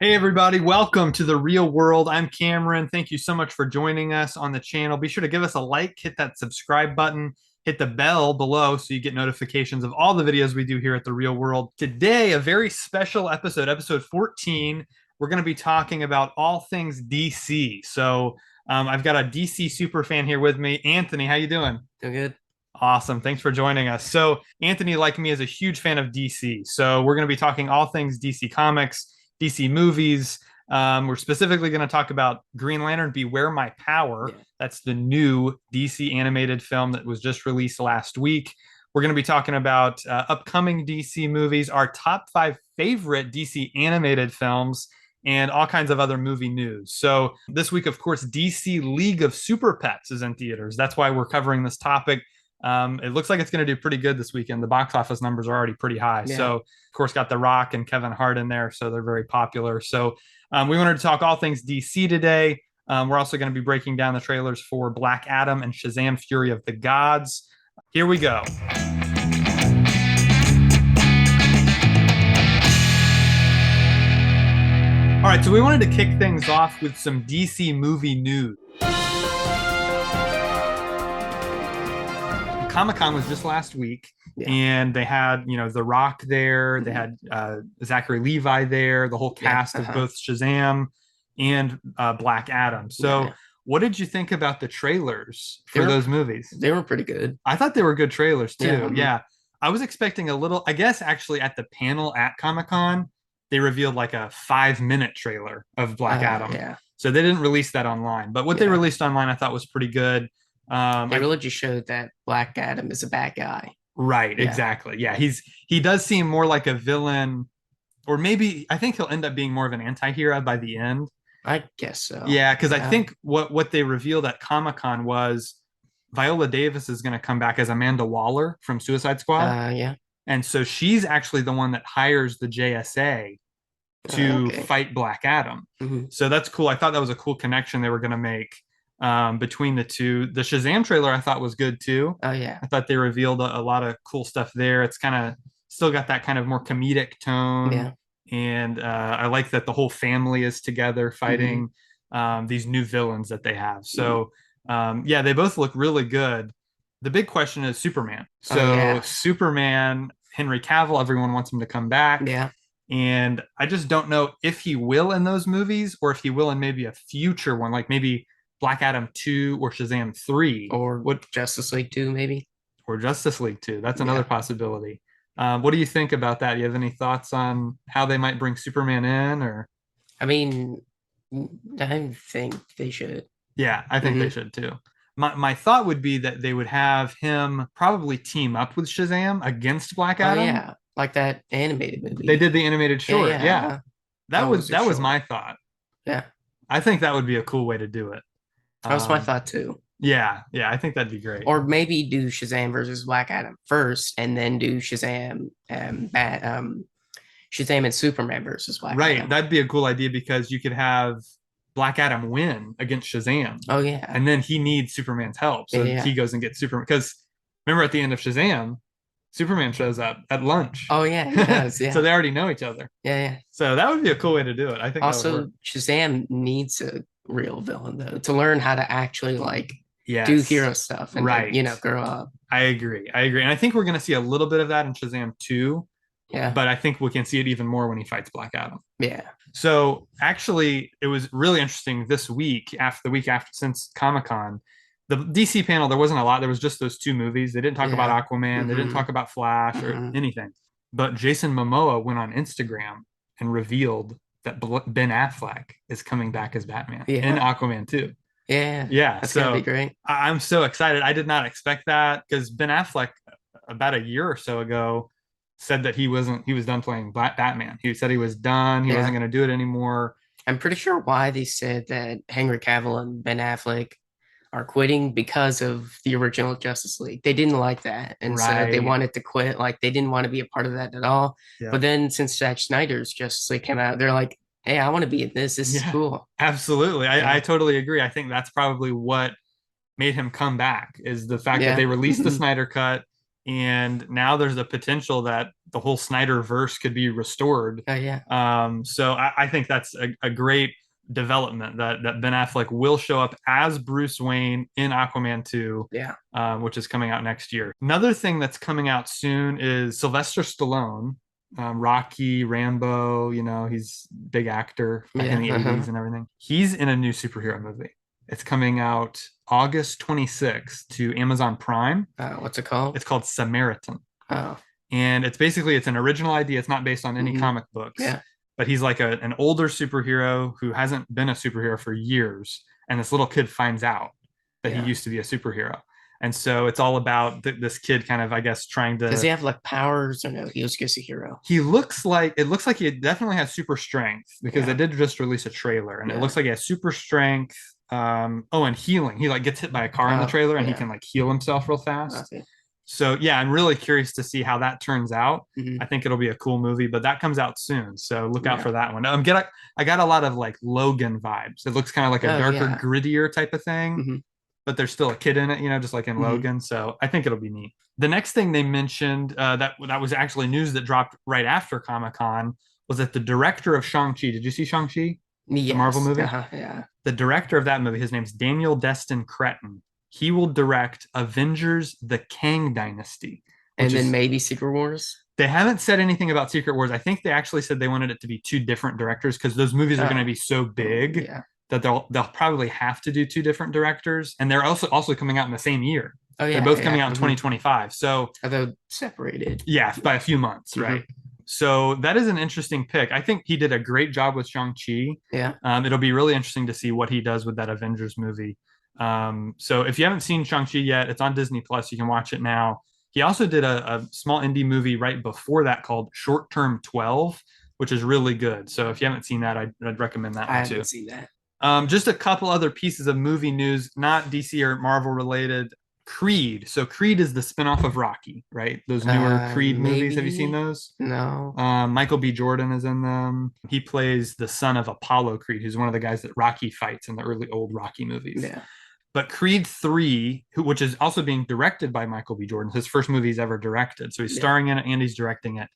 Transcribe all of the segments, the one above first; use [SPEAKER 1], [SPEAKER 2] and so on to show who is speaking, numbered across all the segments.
[SPEAKER 1] Hey, everybody, welcome to the real world. I'm Cameron. Thank you so much for joining us on the channel. Be sure to give us a like, hit that subscribe button, hit the bell below so you get notifications of all the videos we do here at the real world. Today, a very special episode, episode 14. We're going to be talking about all things DC. I've got a DC super fan here with me. Anthony, how you doing?
[SPEAKER 2] Doing good.
[SPEAKER 1] Awesome. Thanks for joining us. So, Anthony, like me, is a huge fan of DC. So, we're going to be talking all things DC Comics, DC movies. We're specifically going to talk about Green Lantern Beware My Power.
[SPEAKER 2] Yeah.
[SPEAKER 1] That's the new DC animated film that was just released last week. We're going to be talking about upcoming DC movies, our top 5 favorite DC animated films, and all kinds of other movie news. So, this week, of course, DC League of Super Pets is in theaters. That's why we're covering this topic. It looks like it's going to do pretty good this weekend. The box office numbers are already pretty high.
[SPEAKER 2] Yeah.
[SPEAKER 1] So, of course, got The Rock and Kevin Hart in there. So, they're very popular. We wanted to talk all things DC today. We're also going to be breaking down the trailers for Black Adam and Shazam Fury of the Gods. Here we go. All right, so we wanted to kick things off with some DC movie news. Comic-Con was just last week,
[SPEAKER 2] Yeah.
[SPEAKER 1] and they had, The Rock there. They had Zachary Levi there, the whole cast of both Shazam and Black Adam. So,
[SPEAKER 2] Yeah.
[SPEAKER 1] what did you think about the trailers for those movies?
[SPEAKER 2] They were pretty good.
[SPEAKER 1] I thought they were good trailers too.
[SPEAKER 2] Yeah.
[SPEAKER 1] Yeah. I was expecting a little, I guess actually at the panel at Comic-Con, they revealed like a 5-minute trailer of Black Adam.
[SPEAKER 2] Yeah.
[SPEAKER 1] So they didn't release that online, but what they released online I thought was pretty good.
[SPEAKER 2] They really just showed that Black Adam is a bad guy.
[SPEAKER 1] Right,
[SPEAKER 2] Yeah.
[SPEAKER 1] exactly. Yeah, he does seem more like a villain, or maybe I think he'll end up being more of an anti-hero by the end.
[SPEAKER 2] I guess so.
[SPEAKER 1] Yeah, because I think what they revealed at Comic-Con was Viola Davis is going to come back as Amanda Waller from Suicide Squad.
[SPEAKER 2] Yeah.
[SPEAKER 1] And so she's actually the one that hires the JSA to fight Black Adam.
[SPEAKER 2] Mm-hmm.
[SPEAKER 1] So that's cool. I thought that was a cool connection they were going to make between the two. The Shazam trailer I thought was good too.
[SPEAKER 2] Oh yeah.
[SPEAKER 1] I thought they revealed a lot of cool stuff there. It's kind of still got that kind of more comedic tone.
[SPEAKER 2] Yeah.
[SPEAKER 1] And I like that the whole family is together fighting these new villains that they have. So yeah, they both look really good. The big question is Superman. So Superman, Henry Cavill, everyone wants him to come back.
[SPEAKER 2] Yeah.
[SPEAKER 1] And I just don't know if he will in those movies or if he will in maybe a future one, like maybe Black Adam 2 or Shazam 3.
[SPEAKER 2] Or what, Justice League 2, maybe?
[SPEAKER 1] Or Justice League 2. That's another possibility. What do you think about that? Do you have any thoughts on how they might bring Superman in? Or
[SPEAKER 2] I mean, I think they should.
[SPEAKER 1] Yeah, I think they should too. My thought would be that they would have him probably team up with Shazam against Black Adam.
[SPEAKER 2] Oh yeah, like that animated movie.
[SPEAKER 1] They did the animated short. Yeah. That was my thought.
[SPEAKER 2] Yeah.
[SPEAKER 1] I think that would be a cool way to do it.
[SPEAKER 2] That was my thought too.
[SPEAKER 1] Yeah, I think that'd be great.
[SPEAKER 2] Or maybe do Shazam versus Black Adam first, and then do Shazam and Shazam and Superman versus Black Adam.
[SPEAKER 1] Right, that'd be a cool idea because you could have Black Adam win against Shazam.
[SPEAKER 2] Oh yeah,
[SPEAKER 1] and then he needs Superman's help, so he goes and gets Superman. Because remember, at the end of Shazam, Superman shows up at lunch.
[SPEAKER 2] Oh yeah, he does. Yeah.
[SPEAKER 1] So they already know each other.
[SPEAKER 2] Yeah.
[SPEAKER 1] So that would be a cool way to do it. I think.
[SPEAKER 2] Also, Shazam needs a real villain though to learn how to actually
[SPEAKER 1] yes.
[SPEAKER 2] do hero stuff and
[SPEAKER 1] right.
[SPEAKER 2] Grow up.
[SPEAKER 1] I agree. And I think we're going to see a little bit of that in Shazam 2.
[SPEAKER 2] Yeah.
[SPEAKER 1] But I think we can see it even more when he fights Black Adam.
[SPEAKER 2] Yeah.
[SPEAKER 1] So actually, it was really interesting this week, the week after since Comic-Con. The DC panel, there wasn't a lot. There was just those 2 movies. They didn't talk about Aquaman. They didn't talk about Flash or anything. But Jason Momoa went on Instagram and revealed that Ben Affleck is coming back as Batman in Aquaman 2.
[SPEAKER 2] Yeah. That's
[SPEAKER 1] going
[SPEAKER 2] to be great.
[SPEAKER 1] I'm so excited. I did not expect that because Ben Affleck, about a year or so ago, said that he was done playing Batman. He said he was done. He wasn't going to do it anymore.
[SPEAKER 2] I'm pretty sure why they said that Henry Cavill and Ben Affleck are quitting because of the original Justice League. They didn't like that. And so they wanted to quit. Like they didn't want to be a part of that at all. Yeah. But then since Zack Snyder's Justice League came out, they're like, hey, I want to be in this. This is cool.
[SPEAKER 1] Absolutely. I totally agree. I think that's probably what made him come back is the fact that they released the Snyder Cut. And now there's a potential that the whole Snyderverse could be restored.
[SPEAKER 2] Oh yeah.
[SPEAKER 1] So I think that's a great development that Ben Affleck will show up as Bruce Wayne in Aquaman 2,
[SPEAKER 2] Yeah.
[SPEAKER 1] which is coming out next year. Another thing that's coming out soon is Sylvester Stallone, Rocky, Rambo, he's a big actor back in the 80s and everything. He's in a new superhero movie. It's coming out August 26th to Amazon Prime.
[SPEAKER 2] What's it called?
[SPEAKER 1] It's called Samaritan.
[SPEAKER 2] Oh.
[SPEAKER 1] And it's an original idea. It's not based on any comic books.
[SPEAKER 2] Yeah.
[SPEAKER 1] But he's like an older superhero who hasn't been a superhero for years. And this little kid finds out that he used to be a superhero. And so it's all about this kid kind of, I guess, trying to.
[SPEAKER 2] Does he have like powers or no? He was just a hero.
[SPEAKER 1] It looks like he definitely has super strength because they did just release a trailer, and it looks like he has super strength. And healing. He like gets hit by a car in the trailer, and he can like heal himself real fast. So yeah, I'm really curious to see how that turns out. I think it'll be a cool movie, but that comes out soon, so look out for that one. I got a lot of like Logan vibes. It looks kind of like a darker, grittier type of thing. But there's still a kid in it, just like in Logan. So I think it'll be neat. The next thing they mentioned that was actually news that dropped right after Comic-Con was that the director of Shang-Chi, did you see Shang-Chi?
[SPEAKER 2] Yes.
[SPEAKER 1] The Marvel movie?
[SPEAKER 2] Yeah.
[SPEAKER 1] The director of that movie, his name's Daniel Destin Cretton. He will direct Avengers: The Kang Dynasty.
[SPEAKER 2] And then maybe Secret Wars?
[SPEAKER 1] They haven't said anything about Secret Wars. I think they actually said they wanted it to be two different directors because those movies are going to be so big that they'll probably have to do two different directors. And they're also coming out in the same year. Oh, yeah. They're both coming out in 2025. So
[SPEAKER 2] are they separated?
[SPEAKER 1] Yeah, by a few months, right? So that is an interesting pick. I think he did a great job with Shang-Chi.
[SPEAKER 2] Yeah.
[SPEAKER 1] It'll be really interesting to see what he does with that Avengers movie. So if you haven't seen Shang-Chi yet, it's on Disney Plus. You can watch it now. He also did a small indie movie right before that called Short Term 12, which is really good. So if you haven't seen that, I'd recommend that one too.
[SPEAKER 2] I haven't seen that.
[SPEAKER 1] Just a couple other pieces of movie news, not DC or Marvel related. Creed. So Creed is the spinoff of Rocky, right? Those newer Creed movies. Have you seen those?
[SPEAKER 2] No.
[SPEAKER 1] Michael B. Jordan is in them. He plays the son of Apollo Creed, who's one of the guys that Rocky fights in the early old Rocky movies.
[SPEAKER 2] Yeah.
[SPEAKER 1] But Creed 3, which is also being directed by Michael B. Jordan, his first movie he's ever directed. So he's starring in it and he's directing it.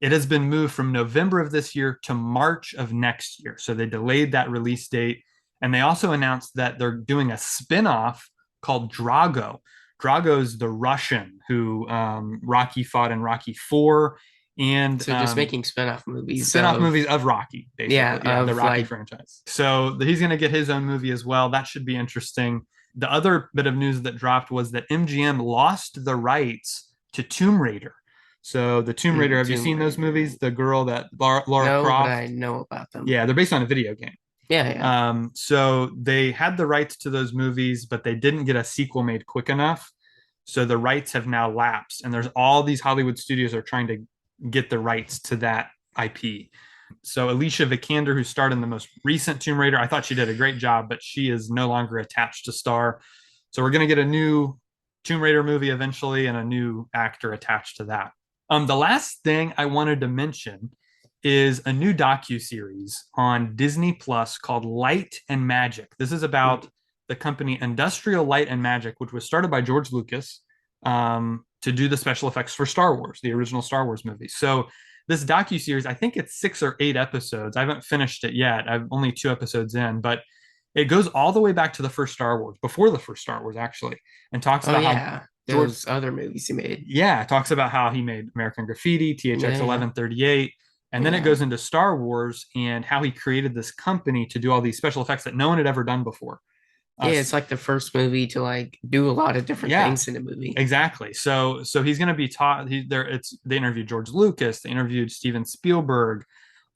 [SPEAKER 1] It has been moved from November of this year to March of next year. So they delayed that release date. And they also announced that they're doing a spinoff called Drago. Drago's the Russian who Rocky fought in Rocky 4. And
[SPEAKER 2] so just making spin-off movies.
[SPEAKER 1] Spin-off movies of Rocky, basically.
[SPEAKER 2] Yeah,
[SPEAKER 1] the Rocky franchise. So he's going to get his own movie as well. That should be interesting. The other bit of news that dropped was that MGM lost the rights to Tomb Raider. So the Tomb Raider, have you seen those movies? The girl that Lara Croft?
[SPEAKER 2] But I know about them.
[SPEAKER 1] Yeah, they're based on a video game.
[SPEAKER 2] Yeah.
[SPEAKER 1] So they had the rights to those movies, but they didn't get a sequel made quick enough. So the rights have now lapsed, and there's all these Hollywood studios are trying to get the rights to that IP. So Alicia Vikander, who starred in the most recent Tomb Raider, I thought she did a great job, but she is no longer attached to star. So we're going to get a new Tomb Raider movie eventually and a new actor attached to that. The last thing I wanted to mention is a new docu-series on Disney Plus called Light and Magic. This is about the company Industrial Light and Magic, which was started by George Lucas to do the special effects for Star Wars, the original Star Wars movies. So this docu-series, I think it's 6 or 8 episodes. I haven't finished it yet. I'm only 2 episodes in, but it goes all the way back to the first Star Wars, before the first Star Wars, actually, and talks about how
[SPEAKER 2] those other movies he made.
[SPEAKER 1] Yeah, it talks about how he made American Graffiti, THX 1138, and then it goes into Star Wars and how he created this company to do all these special effects that no one had ever done before.
[SPEAKER 2] It's like the first movie to like do a lot of different things in a movie.
[SPEAKER 1] Exactly. So he's going to be taught. They interviewed George Lucas. They interviewed Steven Spielberg.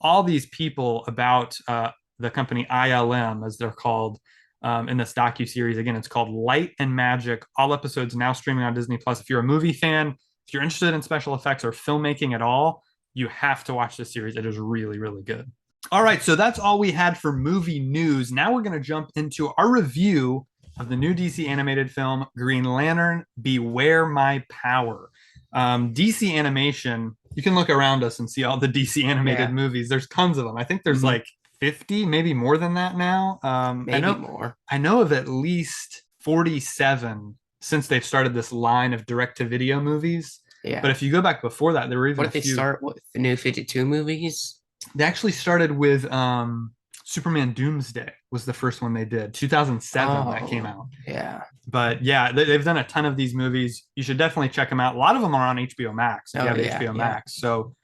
[SPEAKER 1] All these people about the company ILM, as they're called in this docu-series. Again, it's called Light and Magic. All episodes now streaming on Disney Plus. If you're a movie fan, if you're interested in special effects or filmmaking at all, you have to watch this series. It is really, really good. All right, so that's all we had for movie news. Now we're going to jump into our review of the new DC animated film, Green Lantern, Beware My Power. DC Animation, you can look around us and see all the DC animated movies. There's tons of them. I think there's like 50, maybe more than that now.
[SPEAKER 2] More.
[SPEAKER 1] I know of at least 47 since they've started this line of direct-to-video movies.
[SPEAKER 2] Yeah.
[SPEAKER 1] But if you go back before that, there were even
[SPEAKER 2] What
[SPEAKER 1] a
[SPEAKER 2] did they
[SPEAKER 1] few.
[SPEAKER 2] start with? The New 52 movies?
[SPEAKER 1] They actually started with Superman Doomsday was the first one they did, 2007 that came
[SPEAKER 2] Oh,
[SPEAKER 1] out.
[SPEAKER 2] yeah.
[SPEAKER 1] But yeah, they've done a ton of these movies. You should definitely check them out. A lot of them are on HBO Max if you
[SPEAKER 2] Oh,
[SPEAKER 1] have
[SPEAKER 2] yeah,
[SPEAKER 1] HBO
[SPEAKER 2] yeah.
[SPEAKER 1] Max, so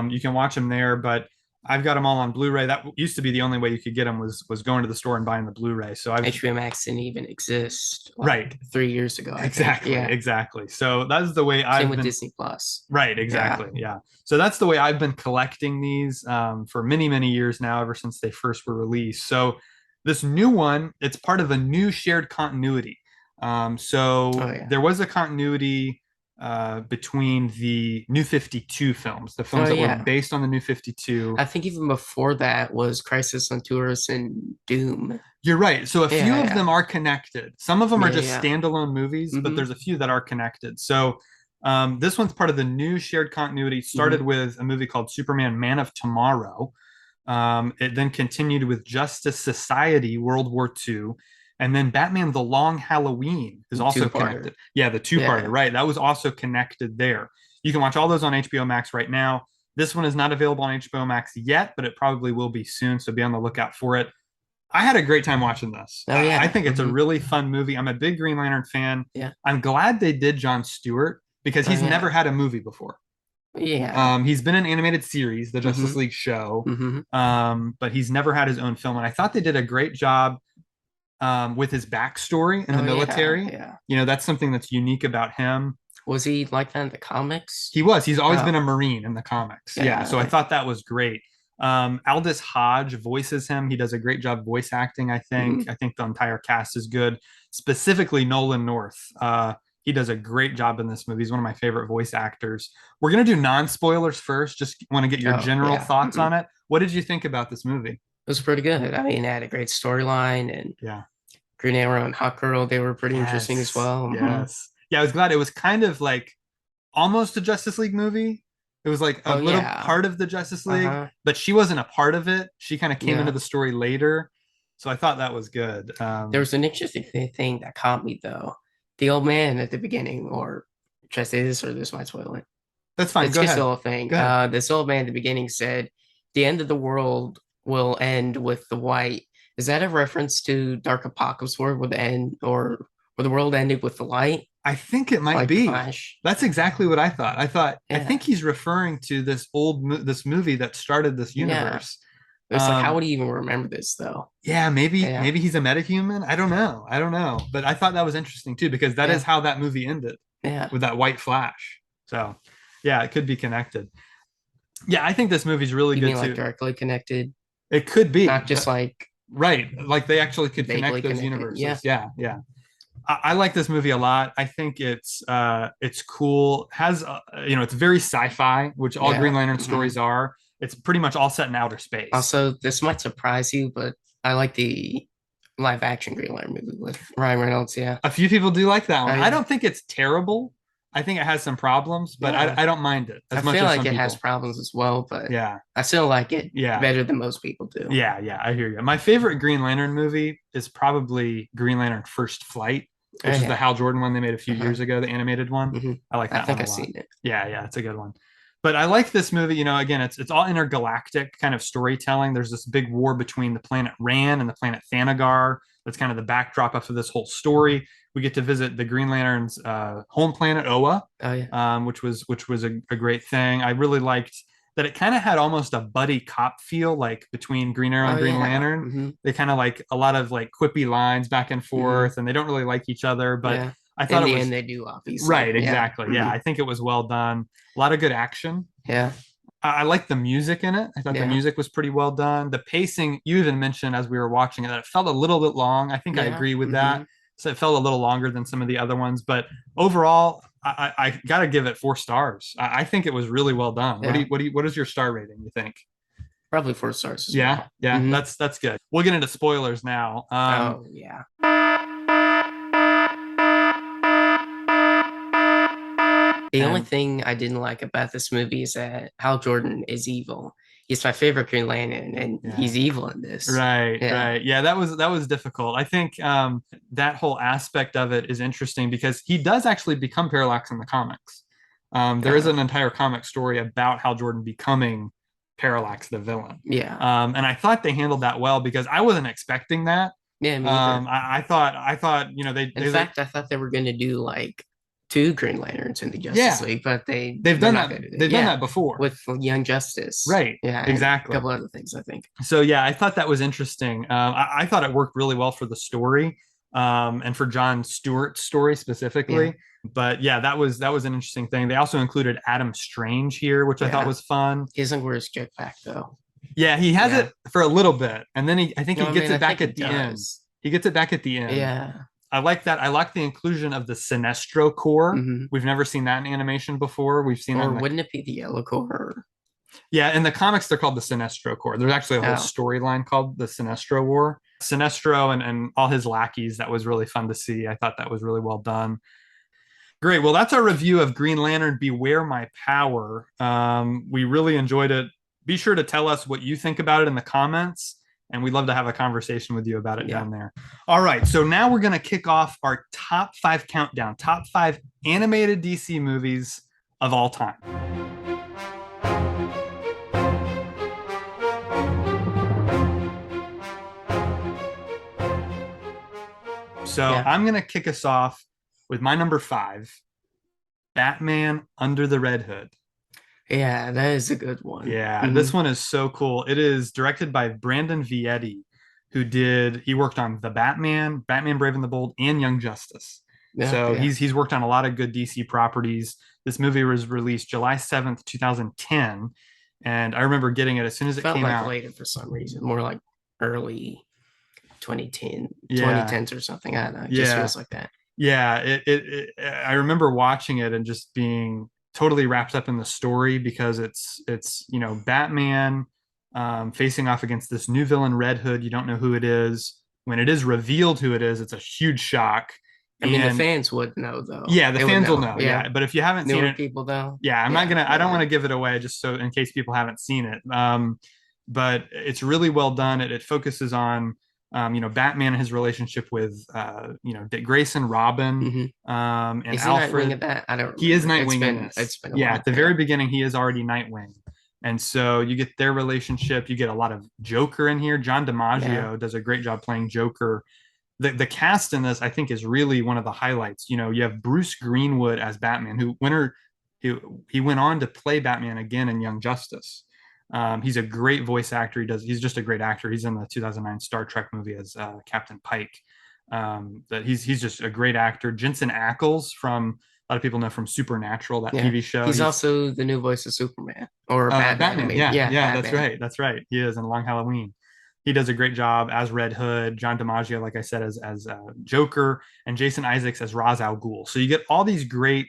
[SPEAKER 1] you can watch them there. But I've got them all on Blu-ray. That used to be the only way you could get them was going to the store and buying the Blu-ray. So I've
[SPEAKER 2] HBO Max didn't even exist
[SPEAKER 1] right,
[SPEAKER 2] like 3 years ago, I think.
[SPEAKER 1] exactly,
[SPEAKER 2] Yeah.
[SPEAKER 1] exactly. So that's the way
[SPEAKER 2] Same
[SPEAKER 1] I've
[SPEAKER 2] with
[SPEAKER 1] been.
[SPEAKER 2] Disney Plus.
[SPEAKER 1] Right,
[SPEAKER 2] Yeah.
[SPEAKER 1] exactly. Yeah. So that's the way I've been collecting these for many, many years now, ever since they first were released. So this new one, it's part of a new shared continuity.
[SPEAKER 2] Oh,
[SPEAKER 1] So
[SPEAKER 2] yeah.
[SPEAKER 1] there was a continuity between the New 52 films, the
[SPEAKER 2] Oh,
[SPEAKER 1] films that were
[SPEAKER 2] yeah.
[SPEAKER 1] based on the New 52.
[SPEAKER 2] I think even before that was Crisis on Tours and Doom.
[SPEAKER 1] You're right. So a few
[SPEAKER 2] Yeah,
[SPEAKER 1] of
[SPEAKER 2] yeah.
[SPEAKER 1] them are connected. Some of them are
[SPEAKER 2] Yeah,
[SPEAKER 1] just
[SPEAKER 2] yeah.
[SPEAKER 1] standalone movies, but
[SPEAKER 2] Mm-hmm.
[SPEAKER 1] there's a few that are connected. So this one's part of the new shared continuity. Started
[SPEAKER 2] Mm-hmm.
[SPEAKER 1] with a movie called Superman Man of Tomorrow. It then continued with Justice Society World War II. And then Batman The Long Halloween is also
[SPEAKER 2] Two-parter.
[SPEAKER 1] connected. Yeah, the two-parter,
[SPEAKER 2] Yeah.
[SPEAKER 1] right. That was also connected there. You can watch all those on HBO Max right now. This one is not available on HBO Max yet, but it probably will be soon. So be on the lookout for it. I had a great time watching this.
[SPEAKER 2] Oh,
[SPEAKER 1] I
[SPEAKER 2] yeah.
[SPEAKER 1] think it's a
[SPEAKER 2] Mm-hmm.
[SPEAKER 1] really fun movie. I'm a big Green Lantern fan.
[SPEAKER 2] Yeah.
[SPEAKER 1] I'm glad they did John Stewart because
[SPEAKER 2] Oh,
[SPEAKER 1] he's
[SPEAKER 2] yeah.
[SPEAKER 1] never had a movie before.
[SPEAKER 2] Yeah.
[SPEAKER 1] He's been in an animated series, the
[SPEAKER 2] Mm-hmm.
[SPEAKER 1] Justice League show,
[SPEAKER 2] Mm-hmm.
[SPEAKER 1] but he's never had his own film. And I thought they did a great job with his backstory in the
[SPEAKER 2] Oh, yeah.
[SPEAKER 1] military.
[SPEAKER 2] Yeah.
[SPEAKER 1] You know, that's something that's unique about him.
[SPEAKER 2] Was he like that in the comics?
[SPEAKER 1] He was. He's always been
[SPEAKER 2] Oh,
[SPEAKER 1] a Marine in the comics. Yeah. So I
[SPEAKER 2] yeah.
[SPEAKER 1] thought that was great. Aldous Hodge voices him. He does a great job voice acting, I think.
[SPEAKER 2] Mm-hmm.
[SPEAKER 1] I think the entire cast is good. Specifically, Nolan North. He does a great job in this movie. He's one of my favorite voice actors. We're going to do non spoilers first. Just want to get your
[SPEAKER 2] Oh,
[SPEAKER 1] general
[SPEAKER 2] yeah.
[SPEAKER 1] thoughts
[SPEAKER 2] Mm-hmm.
[SPEAKER 1] on it. What did you think about this movie?
[SPEAKER 2] It was pretty good. I mean, it had a great storyline, and
[SPEAKER 1] Yeah.
[SPEAKER 2] Green Arrow and Hawkgirl, they were pretty interesting as
[SPEAKER 1] Yes.
[SPEAKER 2] well. Mm-hmm.
[SPEAKER 1] Yes. Yeah, I was glad it was kind of like almost a Justice League movie. It was like a
[SPEAKER 2] Oh,
[SPEAKER 1] little
[SPEAKER 2] yeah.
[SPEAKER 1] part of the Justice League,
[SPEAKER 2] Uh-huh.
[SPEAKER 1] but she wasn't a part of it. She kind of came into
[SPEAKER 2] Yeah.
[SPEAKER 1] the story later. So I thought that was good.
[SPEAKER 2] There was an interesting thing that caught me, though. The old man at the beginning, or should I say this, or this might spoil it?
[SPEAKER 1] That's fine.
[SPEAKER 2] It's
[SPEAKER 1] Go
[SPEAKER 2] just the
[SPEAKER 1] ahead.
[SPEAKER 2] whole thing.
[SPEAKER 1] Go ahead.
[SPEAKER 2] This old man at the beginning said, "The end of the world will end with the white." Is that a reference to Dark Apocalypse War with the end, or where the world ended with the light,
[SPEAKER 1] I think it might
[SPEAKER 2] like the
[SPEAKER 1] be.
[SPEAKER 2] Flash?
[SPEAKER 1] That's exactly what I thought. I
[SPEAKER 2] Yeah,
[SPEAKER 1] think he's referring to this this movie that started this
[SPEAKER 2] yeah.
[SPEAKER 1] universe.
[SPEAKER 2] It's like, how
[SPEAKER 1] Um,
[SPEAKER 2] would he even remember this, though?
[SPEAKER 1] yeah,
[SPEAKER 2] Yeah,
[SPEAKER 1] maybe he's a metahuman. I don't know. I don't know. But I thought that was interesting too because that is
[SPEAKER 2] yeah,
[SPEAKER 1] how that movie ended
[SPEAKER 2] yeah.
[SPEAKER 1] with that white flash. So, yeah, it could be connected. Yeah, I think this movie's really
[SPEAKER 2] You
[SPEAKER 1] good
[SPEAKER 2] mean like
[SPEAKER 1] too.
[SPEAKER 2] directly connected,
[SPEAKER 1] It could be
[SPEAKER 2] not just like
[SPEAKER 1] right. Like they actually could
[SPEAKER 2] vaguely
[SPEAKER 1] connect those
[SPEAKER 2] connected? Yeah.
[SPEAKER 1] universes. Yeah, yeah. I like this movie a lot. I think it's cool. Has it's very sci-fi, which all
[SPEAKER 2] Yeah.
[SPEAKER 1] Green Lantern
[SPEAKER 2] Mhm.
[SPEAKER 1] stories are. It's pretty much all set in outer space.
[SPEAKER 2] Also, this might surprise you, but I like the live action Green Lantern movie with Ryan Reynolds. Yeah.
[SPEAKER 1] A few people do like that
[SPEAKER 2] Oh,
[SPEAKER 1] one. I
[SPEAKER 2] yeah.
[SPEAKER 1] don't think it's terrible. I think it has some problems, but
[SPEAKER 2] Yeah.
[SPEAKER 1] I don't mind it
[SPEAKER 2] I
[SPEAKER 1] as much
[SPEAKER 2] feel
[SPEAKER 1] as
[SPEAKER 2] like
[SPEAKER 1] some
[SPEAKER 2] it has
[SPEAKER 1] people.
[SPEAKER 2] problems as well, but
[SPEAKER 1] Yeah,
[SPEAKER 2] I still like it
[SPEAKER 1] yeah,
[SPEAKER 2] better than most people do.
[SPEAKER 1] yeah. I hear you. My favorite Green Lantern movie is probably Green Lantern First Flight,
[SPEAKER 2] Oh,
[SPEAKER 1] which is the
[SPEAKER 2] yeah.
[SPEAKER 1] Hal Jordan one they made a few
[SPEAKER 2] Uh-huh.
[SPEAKER 1] years ago, the animated one.
[SPEAKER 2] Hmm.
[SPEAKER 1] I like
[SPEAKER 2] I
[SPEAKER 1] that one
[SPEAKER 2] think
[SPEAKER 1] a
[SPEAKER 2] I've
[SPEAKER 1] lot.
[SPEAKER 2] seen it.
[SPEAKER 1] Yeah, it's a good one. But I like this movie. Again, it's all intergalactic kind of storytelling. There's this big war between the planet Ran and the planet Thanagar. That's kind of the backdrop of this whole story. We get to visit the Green Lantern's home planet Oa,
[SPEAKER 2] Oh, yeah.
[SPEAKER 1] which was a great thing. I really liked that it kind of had almost a buddy cop feel, like between Green Arrow
[SPEAKER 2] Oh,
[SPEAKER 1] and Green
[SPEAKER 2] yeah.
[SPEAKER 1] Lantern.
[SPEAKER 2] Hmm.
[SPEAKER 1] They kind of like a lot of like quippy lines back and
[SPEAKER 2] Hmm.
[SPEAKER 1] forth, and they don't really like each other, but
[SPEAKER 2] Yeah.
[SPEAKER 1] I thought
[SPEAKER 2] In
[SPEAKER 1] it
[SPEAKER 2] the
[SPEAKER 1] was
[SPEAKER 2] end, they do, obviously.
[SPEAKER 1] right,
[SPEAKER 2] Yeah.
[SPEAKER 1] exactly. Yeah,
[SPEAKER 2] Hmm.
[SPEAKER 1] I think it was well done. A lot of good action.
[SPEAKER 2] Yeah.
[SPEAKER 1] I like the music in it. I thought the
[SPEAKER 2] Yeah.
[SPEAKER 1] music was pretty well done. The pacing, you even mentioned as we were watching it, that it felt a little bit long. I think I
[SPEAKER 2] Yeah.
[SPEAKER 1] agree with
[SPEAKER 2] Hmm.
[SPEAKER 1] that. So it felt a little longer than some of the other ones, but overall, I got to give it 4 stars. I think it was really well done.
[SPEAKER 2] Yeah.
[SPEAKER 1] What is your star rating? You think?
[SPEAKER 2] Probably 4 stars as
[SPEAKER 1] Yeah,
[SPEAKER 2] well.
[SPEAKER 1] yeah,
[SPEAKER 2] Hmm.
[SPEAKER 1] that's good. We'll get into spoilers now.
[SPEAKER 2] Oh, yeah. The only
[SPEAKER 1] And
[SPEAKER 2] thing I didn't like about this movie is that Hal Jordan is evil. He's my favorite Green Lantern, and
[SPEAKER 1] yeah.
[SPEAKER 2] he's evil in this.
[SPEAKER 1] Right,
[SPEAKER 2] Yeah.
[SPEAKER 1] right. Yeah, that was difficult. I think that whole aspect of it is interesting because he does actually become Parallax in the comics. There is an entire comic story about Hal Jordan becoming Parallax, the villain.
[SPEAKER 2] Yeah.
[SPEAKER 1] And I thought they handled that well because I wasn't expecting that.
[SPEAKER 2] Yeah, me either.
[SPEAKER 1] I thought, you know,
[SPEAKER 2] In fact, I thought they were going to do like two Green Lanterns in the Justice
[SPEAKER 1] yeah,
[SPEAKER 2] League, but
[SPEAKER 1] they've
[SPEAKER 2] they're
[SPEAKER 1] done
[SPEAKER 2] not
[SPEAKER 1] that.
[SPEAKER 2] going to do
[SPEAKER 1] They've
[SPEAKER 2] that.
[SPEAKER 1] done
[SPEAKER 2] Yeah,
[SPEAKER 1] that before.
[SPEAKER 2] with Young Justice.
[SPEAKER 1] Right.
[SPEAKER 2] Yeah, and
[SPEAKER 1] Exactly.
[SPEAKER 2] a couple other things, I think.
[SPEAKER 1] So yeah, I thought that was interesting. I thought it worked really well for the story, and for John Stewart's story specifically.
[SPEAKER 2] Yeah.
[SPEAKER 1] But yeah, that was an interesting thing. They also included Adam Strange here, which I thought
[SPEAKER 2] Yeah.
[SPEAKER 1] was fun.
[SPEAKER 2] He doesn't wear his jetpack though.
[SPEAKER 1] Yeah, he has
[SPEAKER 2] Yeah.
[SPEAKER 1] it for a little bit, and then I think
[SPEAKER 2] No,
[SPEAKER 1] he
[SPEAKER 2] I
[SPEAKER 1] gets
[SPEAKER 2] mean,
[SPEAKER 1] it
[SPEAKER 2] I
[SPEAKER 1] back
[SPEAKER 2] think
[SPEAKER 1] at
[SPEAKER 2] he
[SPEAKER 1] the end.
[SPEAKER 2] does.
[SPEAKER 1] He gets it back at the end.
[SPEAKER 2] Yeah.
[SPEAKER 1] I like that. I like the inclusion of the Sinestro Corps.
[SPEAKER 2] Mhm.
[SPEAKER 1] We've never seen that in animation before. We've seen that.
[SPEAKER 2] Or
[SPEAKER 1] In
[SPEAKER 2] wouldn't it be the Yellow Corps?
[SPEAKER 1] yeah, in the comics, they're called the Sinestro Corps. There's actually a whole
[SPEAKER 2] Oh.
[SPEAKER 1] storyline called the Sinestro War. Sinestro and all his lackeys. That was really fun to see. I thought that was really well done. Great. Well, that's our review of Green Lantern Beware My Power. We really enjoyed it. Be sure to tell us what you think about it in the comments, and we'd love to have a conversation with you about it down there. All right. So now we're going to kick off our top 5 countdown, top 5 animated DC movies of all time. So I'm going to kick us off with my number 5, Batman Under the Red Hood.
[SPEAKER 2] Yeah, that is a good one.
[SPEAKER 1] Yeah, this one is so cool. It is directed by Brandon Vietti, he worked on The Batman, Batman Brave and the Bold, and Young Justice. So he's worked on a lot of good DC properties. This movie was released July 7th, 2010. And I remember getting it as soon as it came out.
[SPEAKER 2] Later for some reason, more like early 2010s or something. I don't know. It just feels like that.
[SPEAKER 1] Yeah, I remember watching it and just being totally wrapped up in the story because it's you know, Batman facing off against this new villain, Red Hood. You don't know who it is. When it is revealed who it is, it's a huge shock.
[SPEAKER 2] I mean, the fans would know though.
[SPEAKER 1] Yeah, the fans will know. Yeah, but if you haven't seen it,
[SPEAKER 2] people though.
[SPEAKER 1] Yeah, I'm not gonna. I don't want to give it away just so in case people haven't seen it. But it's really well done. It focuses on you know, Batman and his relationship with you know, Dick Grayson, Robin, and
[SPEAKER 2] is he
[SPEAKER 1] Alfred.
[SPEAKER 2] Nightwing at that? I don't remember.
[SPEAKER 1] He is Nightwing in this.
[SPEAKER 2] It's been a
[SPEAKER 1] yeah,
[SPEAKER 2] while.
[SPEAKER 1] at the very beginning, he is already Nightwing. And so you get their relationship. You get a lot of Joker in here. John DiMaggio does a great job playing Joker. The cast in this, I think, is really one of the highlights. You know, you have Bruce Greenwood as Batman, who went on to play Batman again in Young Justice. He's a great voice actor. He's just a great actor. He's in the 2009 Star Trek movie as Captain Pike. That he's just a great actor. Jensen Ackles, from a lot of people know from Supernatural, that TV show.
[SPEAKER 2] He's also the new voice of Superman or Batman.
[SPEAKER 1] Yeah, that's right. He is in Long Halloween. He does a great job as Red Hood. John DiMaggio, like I said, as Joker, and Jason Isaacs as Ra's al Ghul. So you get all these great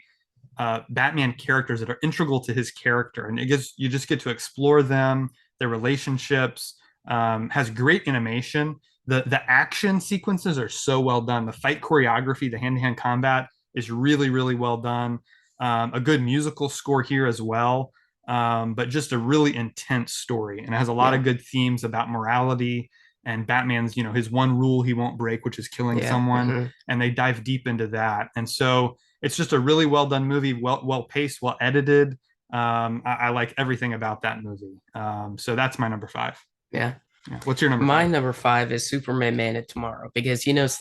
[SPEAKER 1] Batman characters that are integral to his character, and you just get to explore them, their relationships. Has great animation. The action sequences are so well done. The fight choreography, the hand-to-hand combat is really, really well done. A good musical score here as well. But just a really intense story, and it has a lot of good themes about morality and Batman's, you know, his one rule he won't break, which is killing someone. And they dive deep into that. And so it's just a really well done movie, well paced, well edited. I like everything about that movie. So that's my number 5.
[SPEAKER 2] Yeah.
[SPEAKER 1] What's your number?
[SPEAKER 2] My number 5 is Superman Man of Tomorrow, because you know it's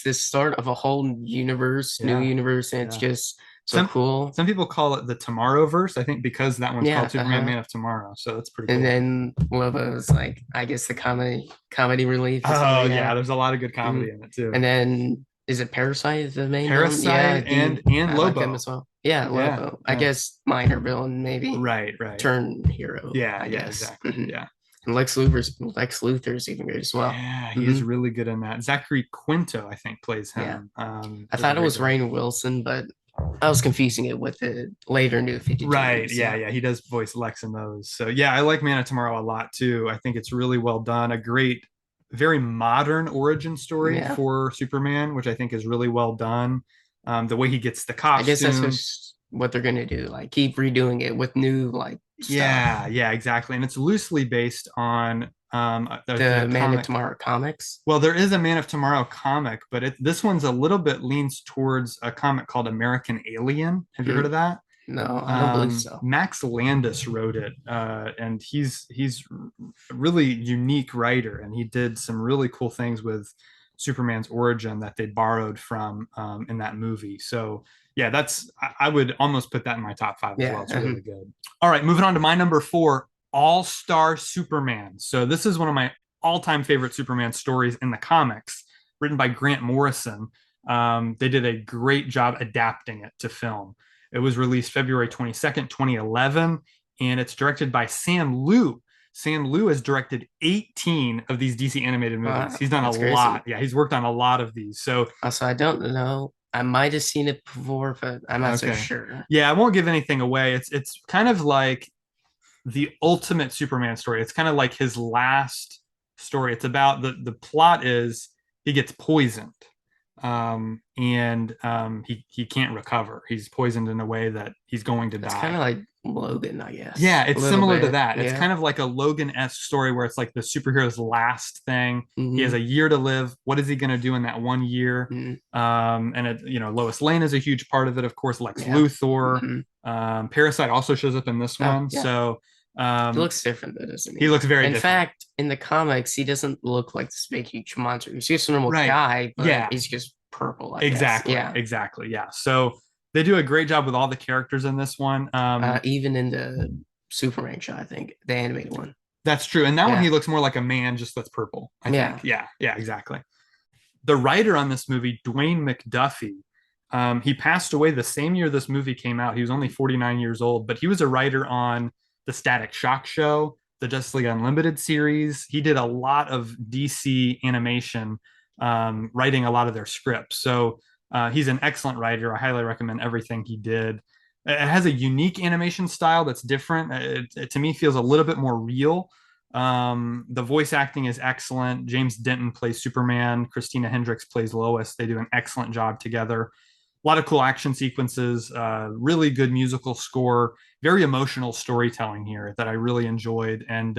[SPEAKER 2] the start of a whole universe, new universe, and it's just so cool.
[SPEAKER 1] Some people call it the Tomorrowverse, I think, because that one's called Superman Man of Tomorrow. So that's pretty cool.
[SPEAKER 2] And then Lobo's like, I guess, the comedy relief.
[SPEAKER 1] Oh yeah, there's a lot of good comedy in it too.
[SPEAKER 2] And then is it Parasite the main
[SPEAKER 1] Parasite and Lobo
[SPEAKER 2] like him as well. Yeah, Lobo. I guess minor villain maybe.
[SPEAKER 1] Right.
[SPEAKER 2] Turn hero.
[SPEAKER 1] Yeah, exactly. Yeah.
[SPEAKER 2] And Lex Luthor's even great as well.
[SPEAKER 1] Yeah, he is really good in that. Zachary Quinto, I think, plays him.
[SPEAKER 2] Yeah. I thought it was Rainn Wilson, but I was confusing it with the later New 52.
[SPEAKER 1] Right. Yeah. He does voice Lex in those. So yeah, I like Man of Tomorrow a lot too. I think it's really well done. A great, very modern origin story for Superman, which I think is really well done. The way he gets the costume.
[SPEAKER 2] I guess that's what they're gonna do. Like keep redoing it with new stuff.
[SPEAKER 1] Yeah, exactly. And it's loosely based on
[SPEAKER 2] the Man of Tomorrow comics.
[SPEAKER 1] Well, there is a Man of Tomorrow comic, but this one's a little bit leans towards a comic called American Alien. Have you heard of that?
[SPEAKER 2] No, I don't believe so.
[SPEAKER 1] Max Landis wrote it, and he's a really unique writer, and he did some really cool things with Superman's origin that they borrowed from in that movie. So yeah, I would almost put that in my top five as well.
[SPEAKER 2] Yeah.
[SPEAKER 1] It's really good. All right, moving on to my number four, All Star Superman. So this is one of my all-time favorite Superman stories in the comics, written by Grant Morrison. They did a great job adapting it to film. It was released February 22nd, 2011, and it's directed by Sam Liu. Sam Liu has directed 18 of these DC animated movies. He's done a lot. Yeah, he's worked on a lot of these. So
[SPEAKER 2] also, I don't know. I might have seen it before, but I'm not so sure.
[SPEAKER 1] Yeah, I won't give anything away. It's kind of like the ultimate Superman story. It's kind of like his last story. It's about the plot is he gets poisoned, and he can't recover. He's poisoned in a way that he's going to die.
[SPEAKER 2] It's kind of like Logan, I guess.
[SPEAKER 1] Yeah, it's similar to that. It's kind of like a Logan-esque story where it's like the superhero's last thing. He has a year to live. What is he going to do in that 1 year? And Lois Lane is a huge part of it, of course. Lex Luthor. Parasite also shows up in this one. So
[SPEAKER 2] he looks different though, doesn't he?
[SPEAKER 1] He looks very different.
[SPEAKER 2] In fact, in the comics, he doesn't look like this big huge monster. He's just a normal guy, but he's just purple.
[SPEAKER 1] Exactly. Yeah. So they do a great job with all the characters in this one.
[SPEAKER 2] Even in the Superman show, I think, the animated one.
[SPEAKER 1] That's true. And that one, he looks more like a man, just that's purple, I think. Yeah, exactly. The writer on this movie, Dwayne McDuffie, he passed away the same year this movie came out. He was only 49 years old, but he was a writer on the Static Shock show, the Justice League Unlimited series. He did a lot of DC animation, writing a lot of their scripts. So he's an excellent writer. I highly recommend everything he did. It has a unique animation style that's different. It to me feels a little bit more real. The voice acting is excellent. James Denton plays Superman. Christina Hendricks plays Lois. They do an excellent job together. A lot of cool action sequences, really good musical score, very emotional storytelling here that I really enjoyed. And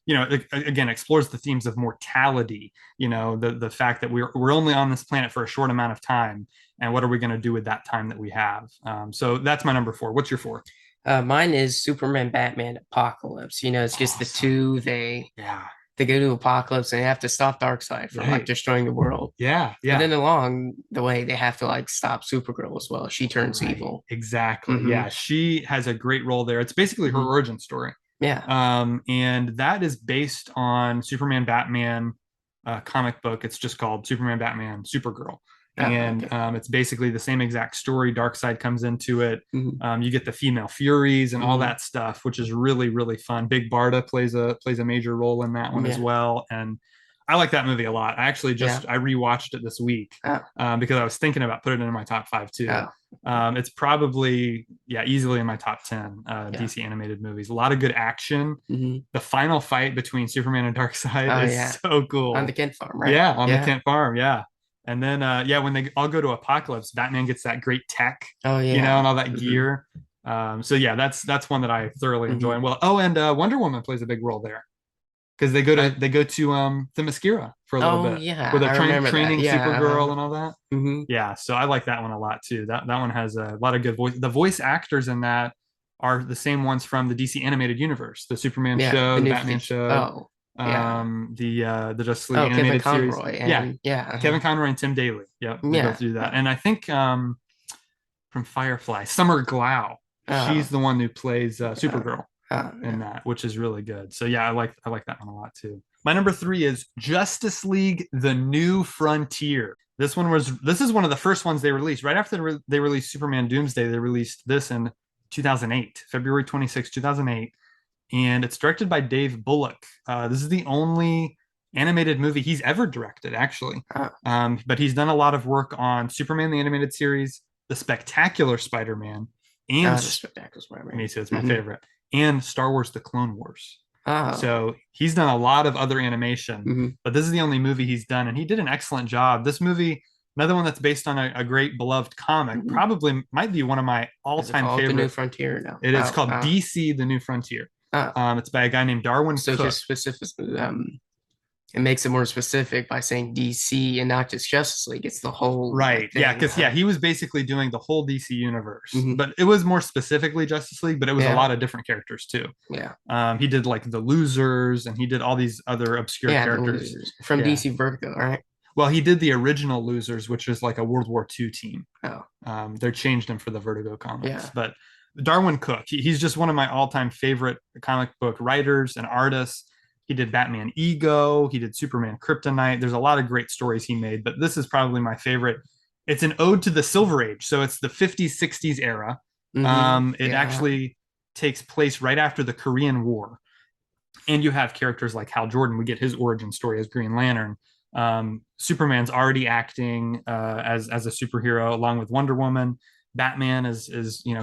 [SPEAKER 1] it, again, explores the themes of mortality, the fact that we're only on this planet for a short amount of time, and what are we going to do with that time that we have. So that's my number four. What's your four?
[SPEAKER 2] Mine is Superman, Batman, Apocalypse. It's just the two. They go to Apocalypse and they have to stop Darkseid from like destroying the world.
[SPEAKER 1] Yeah.
[SPEAKER 2] And then along the way, they have to like stop Supergirl as well. She turns evil.
[SPEAKER 1] Exactly. Yeah. She has a great role there. It's basically her origin story.
[SPEAKER 2] Yeah.
[SPEAKER 1] And that is based on Superman, Batman comic book. It's just called Superman, Batman, Supergirl. It's basically the same exact story. Darkseid comes into it. You get the female Furies and all that stuff, which is really, really fun. Big Barda plays a major role in that one as well. And I like that movie a lot. I actually I rewatched it this week because I was thinking about putting it in my top five too. It's probably easily in my top 10 DC animated movies. A lot of good action. The final fight between Superman and Darkseid is so cool
[SPEAKER 2] on the Kent farm, right?
[SPEAKER 1] Yeah, on the Kent farm. Yeah. And then, when they all go to Apocalypse, Batman gets that great tech, and all that gear. That's one that I thoroughly enjoy. And and Wonder Woman plays a big role there because they go to Themyscira for a little bit.
[SPEAKER 2] Yeah,
[SPEAKER 1] where they're training Supergirl and all that. Yeah, so I like that one a lot too. That one has a lot of good voice. The voice actors in that are the same ones from the DC animated universe, the Superman show, the Batman show. The Justice League animated
[SPEAKER 2] Kevin
[SPEAKER 1] series.
[SPEAKER 2] Conroy
[SPEAKER 1] Kevin Conroy and Tim Daly. Yep, they both do that. And I think from Firefly, Summer Glau, she's the one who plays Supergirl in that, which is really good. So I like that one a lot too. My number three is Justice League: The New Frontier. This is one of the first ones they released. Right after they released Superman Doomsday, they released this in 2008, February 26, 2008. And it's directed by Dave Bullock. This is the only animated movie he's ever directed, actually. But he's done a lot of work on Superman, the animated series, The Spectacular Spider-Man, and
[SPEAKER 2] The Spectacular Spider-Man.
[SPEAKER 1] Me too, it's my favorite. And Star Wars: The Clone Wars. So he's done a lot of other animation, but this is the only movie he's done, and he did an excellent job. This movie, another one that's based on a great beloved comic, probably might be one of my all-time favorite.
[SPEAKER 2] The New Frontier now.
[SPEAKER 1] It is called DC: The New Frontier. It's by a guy named Darwin Cook.
[SPEAKER 2] Just specific It makes it more specific by saying DC and not just Justice League. It's the whole
[SPEAKER 1] Right. Yeah.
[SPEAKER 2] thing.
[SPEAKER 1] Because, yeah, he was basically doing the whole DC universe,
[SPEAKER 2] Mhm.
[SPEAKER 1] but it was more specifically Justice League, but it was a
[SPEAKER 2] Yeah,
[SPEAKER 1] lot of different characters too.
[SPEAKER 2] yeah,
[SPEAKER 1] He did like the Losers and he did all these other obscure
[SPEAKER 2] yeah. The
[SPEAKER 1] characters.
[SPEAKER 2] losers from
[SPEAKER 1] Yeah.
[SPEAKER 2] DC Vertigo, right?
[SPEAKER 1] Well, he did the original Losers, which is like a World War II team.
[SPEAKER 2] Oh,
[SPEAKER 1] They changed him for the Vertigo
[SPEAKER 2] yeah.
[SPEAKER 1] comics. But Darwin Cook, he's just one of my all time favorite comic book writers and artists. He did Batman Ego, he did Superman Kryptonite. There's a lot of great stories he made, but this is probably my favorite. It's an ode to the Silver Age. So it's the 50s, 60s era. It
[SPEAKER 2] Yeah.
[SPEAKER 1] actually takes place right after the Korean War. And you have characters like Hal Jordan. We get his origin story as Green Lantern. Superman's already acting as a superhero along with Wonder Woman. Batman is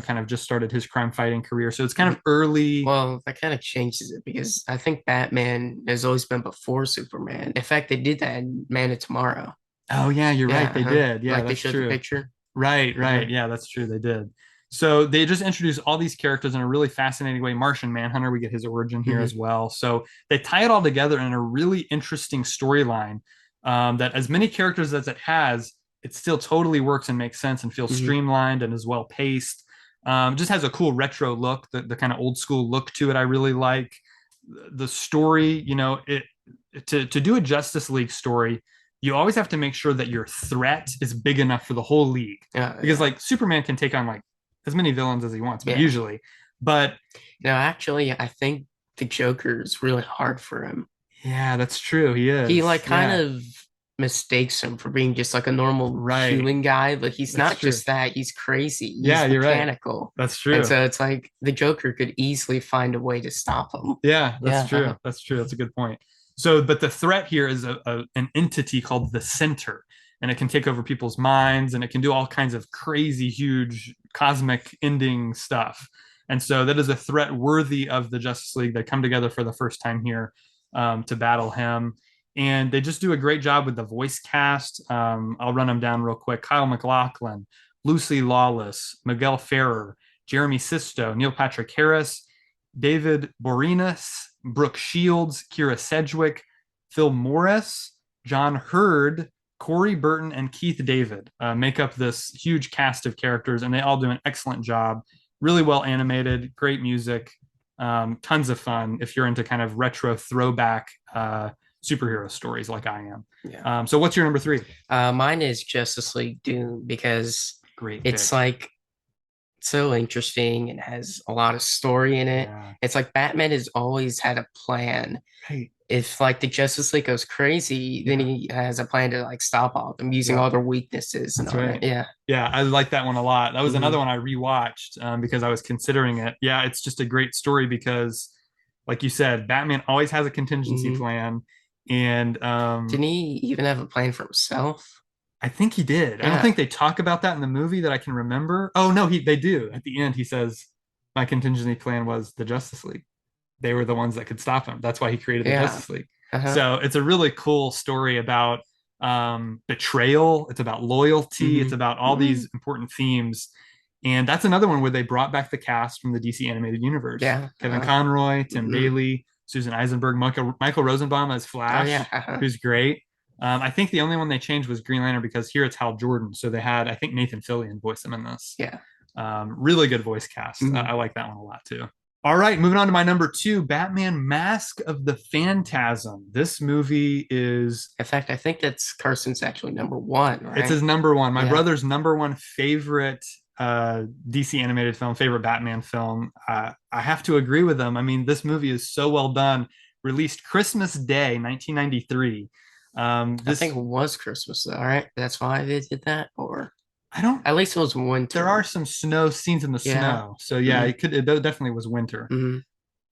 [SPEAKER 1] kind of just started his crime fighting career, so it's kind of early.
[SPEAKER 2] Well, that kind of changes it because I think Batman has always been before Superman. In fact, they did that in Man of Tomorrow.
[SPEAKER 1] Oh yeah, you're
[SPEAKER 2] Yeah,
[SPEAKER 1] right. They did. Yeah,
[SPEAKER 2] like they
[SPEAKER 1] that's
[SPEAKER 2] showed the
[SPEAKER 1] true.
[SPEAKER 2] picture.
[SPEAKER 1] Right,
[SPEAKER 2] Uh-huh.
[SPEAKER 1] right. Yeah, that's true. They did. So they just introduced all these characters in a really fascinating way. Martian Manhunter, we get his origin here
[SPEAKER 2] Mhm.
[SPEAKER 1] as well. So they tie it all together in a really interesting storyline that, as many characters as it has, it still totally works and makes sense and feels
[SPEAKER 2] Mhm.
[SPEAKER 1] streamlined and is well paced. Just has a cool retro look, the kind of old school look to it. I really like the story. To do a Justice League story, you always have to make sure that your threat is big enough for the whole league.
[SPEAKER 2] Yeah,
[SPEAKER 1] Because
[SPEAKER 2] yeah,
[SPEAKER 1] like Superman can take on like as many villains as he wants, but
[SPEAKER 2] yeah.
[SPEAKER 1] usually, but
[SPEAKER 2] Actually, I think the Joker is really hard for him.
[SPEAKER 1] yeah, that's true. He
[SPEAKER 2] He
[SPEAKER 1] is.
[SPEAKER 2] like kind
[SPEAKER 1] Yeah,
[SPEAKER 2] of mistakes him for being just like a normal
[SPEAKER 1] right.
[SPEAKER 2] human guy, but he's
[SPEAKER 1] That's
[SPEAKER 2] not
[SPEAKER 1] true.
[SPEAKER 2] just that. He's crazy.
[SPEAKER 1] Yeah,
[SPEAKER 2] He's
[SPEAKER 1] you're right.
[SPEAKER 2] mechanical.
[SPEAKER 1] That's
[SPEAKER 2] And
[SPEAKER 1] true.
[SPEAKER 2] so it's like the Joker could easily find a way to stop him.
[SPEAKER 1] Yeah, that's
[SPEAKER 2] Yeah.
[SPEAKER 1] true. That's true. That's a good point. So, but the threat here is an entity called the Center, and it can take over people's minds, and it can do all kinds of crazy, huge, cosmic ending stuff. And so, that is a threat worthy of the Justice League. They come together for the first time here to battle him, and they just do a great job with the voice cast. I'll run them down real quick. Kyle MacLachlan, Lucy Lawless, Miguel Ferrer, Jeremy Sisto, Neil Patrick Harris, David Boreanaz, Brooke Shields, Kira Sedgwick, Phil Morris, John Hurd, Corey Burton, and Keith David make up this huge cast of characters, and they all do an excellent job. Really well animated, great music, tons of fun if you're into kind of retro throwback superhero stories like I am.
[SPEAKER 2] Yeah.
[SPEAKER 1] So, what's your number three?
[SPEAKER 2] Mine is Justice League Doom because
[SPEAKER 1] Great
[SPEAKER 2] it's
[SPEAKER 1] pick.
[SPEAKER 2] like so interesting and has a lot of story in it.
[SPEAKER 1] Yeah.
[SPEAKER 2] It's like Batman has always had a plan.
[SPEAKER 1] Right.
[SPEAKER 2] If like the Justice League goes crazy, then
[SPEAKER 1] Yeah.
[SPEAKER 2] he has a plan to like stop all of them using
[SPEAKER 1] Yeah.
[SPEAKER 2] all their weaknesses and
[SPEAKER 1] That's
[SPEAKER 2] all that.
[SPEAKER 1] right.
[SPEAKER 2] Yeah.
[SPEAKER 1] Yeah, I like that one a lot. That was another
[SPEAKER 2] Hmm.
[SPEAKER 1] one I rewatched because I was considering it. Yeah, it's just a great story because, like you said, Batman always has a contingency
[SPEAKER 2] Hmm.
[SPEAKER 1] plan, and
[SPEAKER 2] Didn't he even have a plan for himself?
[SPEAKER 1] I think he did. I don't
[SPEAKER 2] Yeah.
[SPEAKER 1] think they talk about that in the movie that I can remember. Oh no, they do. At the end, he says, "My contingency plan was the Justice League. They were the ones that could stop him. That's why he created the
[SPEAKER 2] Yeah.
[SPEAKER 1] Justice League."
[SPEAKER 2] Uh-huh.
[SPEAKER 1] So it's a really cool story about betrayal. It's about loyalty. It's
[SPEAKER 2] Hmm.
[SPEAKER 1] about all these important themes. And that's another one where they brought back the cast from the DC animated universe.
[SPEAKER 2] Yeah.
[SPEAKER 1] Kevin Conroy, Tim
[SPEAKER 2] Hmm.
[SPEAKER 1] Daly, Susan Eisenberg, Michael Rosenbaum as
[SPEAKER 2] Oh
[SPEAKER 1] Flash,
[SPEAKER 2] yeah. Uh-huh.
[SPEAKER 1] who's great. I think the only one they changed was Green Lantern because here it's Hal Jordan. So they had, I think, Nathan Fillion voice him in this.
[SPEAKER 2] Yeah.
[SPEAKER 1] Really good voice cast.
[SPEAKER 2] Hmm.
[SPEAKER 1] I like that one a lot too. All right, moving on to my number two, Batman Mask of the Phantasm. This movie is,
[SPEAKER 2] In fact, I think that's Carson's actually number one,
[SPEAKER 1] it's
[SPEAKER 2] right?
[SPEAKER 1] his number one. My
[SPEAKER 2] Yeah.
[SPEAKER 1] brother's number one favorite DC animated film, favorite Batman film. I have to agree with him. I mean, this movie is so well done. Released Christmas Day, 1993.
[SPEAKER 2] I think
[SPEAKER 1] This,
[SPEAKER 2] it was Christmas though, right? That's why they did that, or
[SPEAKER 1] I don't,
[SPEAKER 2] at least it was
[SPEAKER 1] there are
[SPEAKER 2] winter.
[SPEAKER 1] some snow scenes in the
[SPEAKER 2] Yeah.
[SPEAKER 1] snow. So yeah,
[SPEAKER 2] Hmm.
[SPEAKER 1] it definitely was winter.
[SPEAKER 2] Hmm.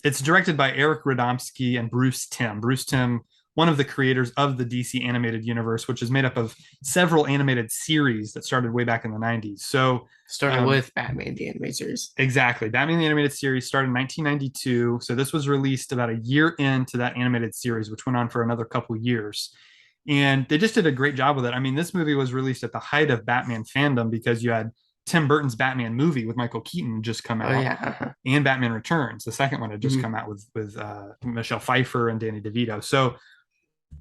[SPEAKER 1] It's directed by Eric Radomski and Bruce Timm. Bruce Timm, one of the creators of the DC animated universe, which is made up of several animated series that started way back in the 90s. So,
[SPEAKER 2] Started
[SPEAKER 1] um,
[SPEAKER 2] with Batman the Animated Series.
[SPEAKER 1] exactly, Batman the Animated Series started in 1992. So, this was released about a year into that animated series, which went on for another couple years. And they just did a great job with it. I mean, this movie was released at the height of Batman fandom because you had Tim Burton's Batman movie with Michael Keaton just come
[SPEAKER 2] Oh
[SPEAKER 1] out,
[SPEAKER 2] yeah. Uh-huh.
[SPEAKER 1] and Batman Returns. The second one had just
[SPEAKER 2] Mhm.
[SPEAKER 1] come out with Michelle Pfeiffer and Danny DeVito. So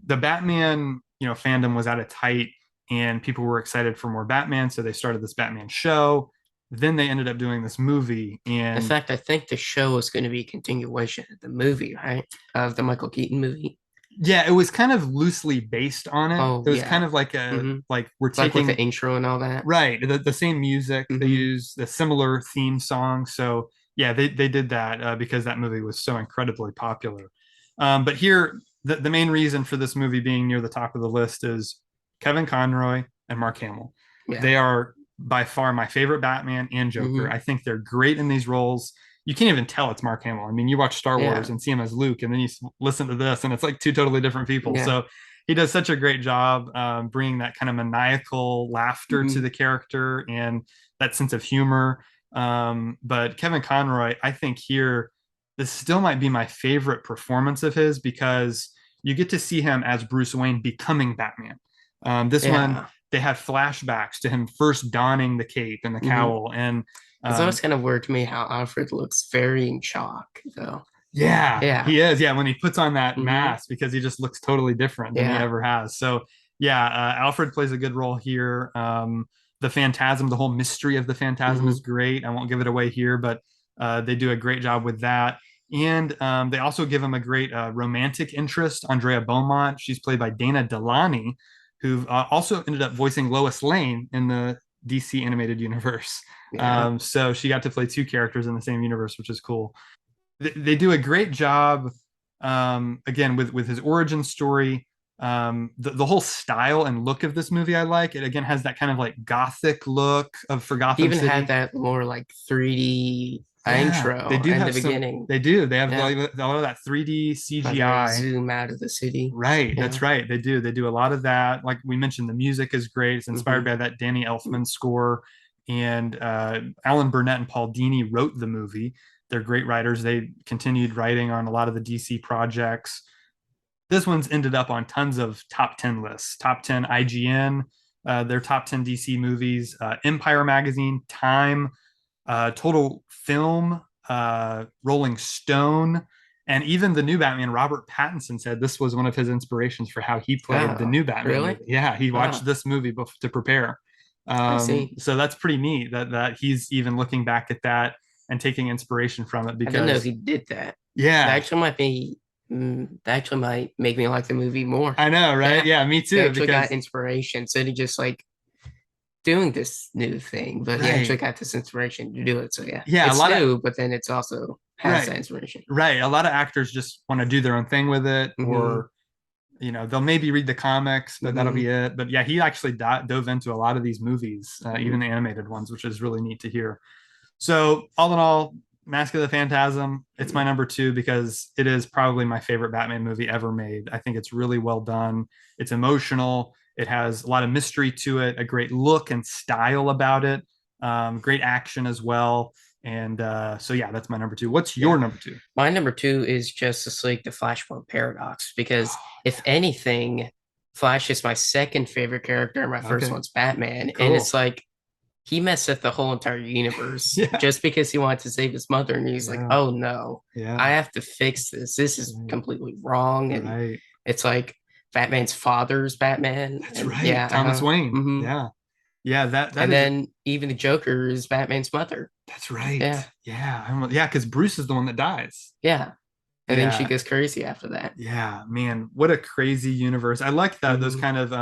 [SPEAKER 1] the Batman, fandom was at its height, and people were excited for more Batman, so they started this Batman show. Then they ended up doing this movie,
[SPEAKER 2] In
[SPEAKER 1] and
[SPEAKER 2] fact, I think the show is going to be a continuation of the movie, right? Of the Michael Keaton movie.
[SPEAKER 1] yeah, it was kind of loosely based on it.
[SPEAKER 2] Oh
[SPEAKER 1] It was kind
[SPEAKER 2] yeah.
[SPEAKER 1] of like a
[SPEAKER 2] Hmm.
[SPEAKER 1] like we're
[SPEAKER 2] Like with the
[SPEAKER 1] taking
[SPEAKER 2] intro and all that.
[SPEAKER 1] right the same music. They
[SPEAKER 2] Hmm.
[SPEAKER 1] use the similar theme song. So yeah, they did that because that movie was so incredibly popular. But here, the main reason for this movie being near the top of the list is Kevin Conroy and Mark Hamill.
[SPEAKER 2] Yeah.
[SPEAKER 1] They are by far my favorite Batman and Joker.
[SPEAKER 2] Hmm.
[SPEAKER 1] I think they're great in these roles. You can't even tell it's Mark Hamill. I mean, you watch Star Wars
[SPEAKER 2] Yeah.
[SPEAKER 1] and see him as Luke, and then you listen to this, and it's like two totally different people.
[SPEAKER 2] Yeah.
[SPEAKER 1] So he does such a great job bringing that kind of maniacal laughter to
[SPEAKER 2] Hmm.
[SPEAKER 1] the character and that sense of humor. But Kevin Conroy, I think here, this still might be my favorite performance of his because you get to see him as Bruce Wayne becoming Batman. This one,
[SPEAKER 2] Yeah.
[SPEAKER 1] they had flashbacks to him first donning the cape and the
[SPEAKER 2] Hmm.
[SPEAKER 1] cowl. And
[SPEAKER 2] It's always
[SPEAKER 1] um,
[SPEAKER 2] kind of weird to me how Alfred looks very in shock, though.
[SPEAKER 1] yeah,
[SPEAKER 2] Yeah.
[SPEAKER 1] he is. Yeah, when he puts on that
[SPEAKER 2] Hmm.
[SPEAKER 1] mask because he just looks totally different than he
[SPEAKER 2] Yeah.
[SPEAKER 1] ever has. So yeah, Alfred plays a good role here. The Phantasm, the whole mystery of the Phantasm is
[SPEAKER 2] Hmm.
[SPEAKER 1] great. I won't give it away here, but they do a great job with that. And they also give him a great romantic interest, Andrea Beaumont. She's played by Dana Delany, who also ended up voicing Lois Lane in the DC animated universe.
[SPEAKER 2] Yeah.
[SPEAKER 1] So she got to play two characters in the same universe, which is cool. They do a great job again with his origin story. The whole style and look of this movie I like it. Again has that kind of like gothic look of for
[SPEAKER 2] He
[SPEAKER 1] Gotham
[SPEAKER 2] even had
[SPEAKER 1] City.
[SPEAKER 2] that more like 3D
[SPEAKER 1] Yeah, they
[SPEAKER 2] intro
[SPEAKER 1] do
[SPEAKER 2] in the
[SPEAKER 1] have some.
[SPEAKER 2] beginning.
[SPEAKER 1] They do. They have
[SPEAKER 2] Yeah.
[SPEAKER 1] a lot of that 3D
[SPEAKER 2] Like they
[SPEAKER 1] CGI.
[SPEAKER 2] zoom out of the city.
[SPEAKER 1] Right,
[SPEAKER 2] Yeah.
[SPEAKER 1] that's right. They do. They do a lot of that. Like we mentioned, the music is great. It's inspired
[SPEAKER 2] Hmm.
[SPEAKER 1] by that Danny Elfman score, and Alan Burnett and Paul Dini wrote the movie. They're great writers. They continued writing on a lot of the DC projects. This one's ended up on tons of top 10 lists, top 10 IGN, their top 10 DC movies, Empire Magazine, Time, Total Film, Rolling Stone, and even the new Batman, Robert Pattinson said this was one of his inspirations for how he played the
[SPEAKER 2] Oh,
[SPEAKER 1] new Batman
[SPEAKER 2] really?
[SPEAKER 1] movie. Yeah, he watched
[SPEAKER 2] Oh,
[SPEAKER 1] this movie to prepare.
[SPEAKER 2] I see.
[SPEAKER 1] So that's pretty neat that he's even looking back at that and taking inspiration from it
[SPEAKER 2] I didn't know
[SPEAKER 1] because
[SPEAKER 2] he did that. That
[SPEAKER 1] yeah,
[SPEAKER 2] actually might be, that actually might make me like the movie more.
[SPEAKER 1] I know, right?
[SPEAKER 2] Yeah.
[SPEAKER 1] Yeah, me
[SPEAKER 2] He
[SPEAKER 1] too.
[SPEAKER 2] actually got
[SPEAKER 1] Because
[SPEAKER 2] inspiration. So he just like doing this new thing, but he actually
[SPEAKER 1] right,
[SPEAKER 2] got this inspiration to do it. So yeah,
[SPEAKER 1] yeah, a
[SPEAKER 2] it's
[SPEAKER 1] lot of
[SPEAKER 2] new, but then it's also has
[SPEAKER 1] right,
[SPEAKER 2] that inspiration.
[SPEAKER 1] right. A lot of actors just want to do their own thing with it,
[SPEAKER 2] Hmm.
[SPEAKER 1] or they'll maybe read the comics, but that'll
[SPEAKER 2] Hmm.
[SPEAKER 1] be it. But yeah, he actually dove into a lot of these movies, even
[SPEAKER 2] Hmm.
[SPEAKER 1] the animated ones, which is really neat to hear. So all in all, Mask of the Phantasm, it's my number two because it is probably my favorite Batman movie ever made. I think it's really well done. It's emotional. It has a lot of mystery to it, a great look and style about it, great action as well. And so yeah, that's my number two. What's your
[SPEAKER 2] Yeah.
[SPEAKER 1] number two?
[SPEAKER 2] My number two is Justice League: The Flashpoint Paradox because if anything, Flash is my second favorite character, and my first
[SPEAKER 1] Okay,
[SPEAKER 2] one's Batman, and
[SPEAKER 1] cool.
[SPEAKER 2] it's like he messed up the whole entire universe
[SPEAKER 1] Yeah,
[SPEAKER 2] just because he wanted to save his mother, and he's like,
[SPEAKER 1] yeah,
[SPEAKER 2] "Oh no, I
[SPEAKER 1] yeah.
[SPEAKER 2] have to fix this. This is
[SPEAKER 1] Right,
[SPEAKER 2] completely wrong." And
[SPEAKER 1] right.
[SPEAKER 2] it's like Batman's father's Batman,
[SPEAKER 1] That's
[SPEAKER 2] and
[SPEAKER 1] right.
[SPEAKER 2] yeah,
[SPEAKER 1] Thomas Wayne.
[SPEAKER 2] hmm.
[SPEAKER 1] Yeah, yeah. That
[SPEAKER 2] And
[SPEAKER 1] is
[SPEAKER 2] then even the Joker is Batman's mother.
[SPEAKER 1] that's right.
[SPEAKER 2] Yeah,
[SPEAKER 1] Yeah, yeah. Because Bruce is the one that dies.
[SPEAKER 2] yeah, and then she
[SPEAKER 1] Yeah,
[SPEAKER 2] goes crazy after that.
[SPEAKER 1] yeah, man, what a crazy universe. I like that those
[SPEAKER 2] Hmm.
[SPEAKER 1] kind of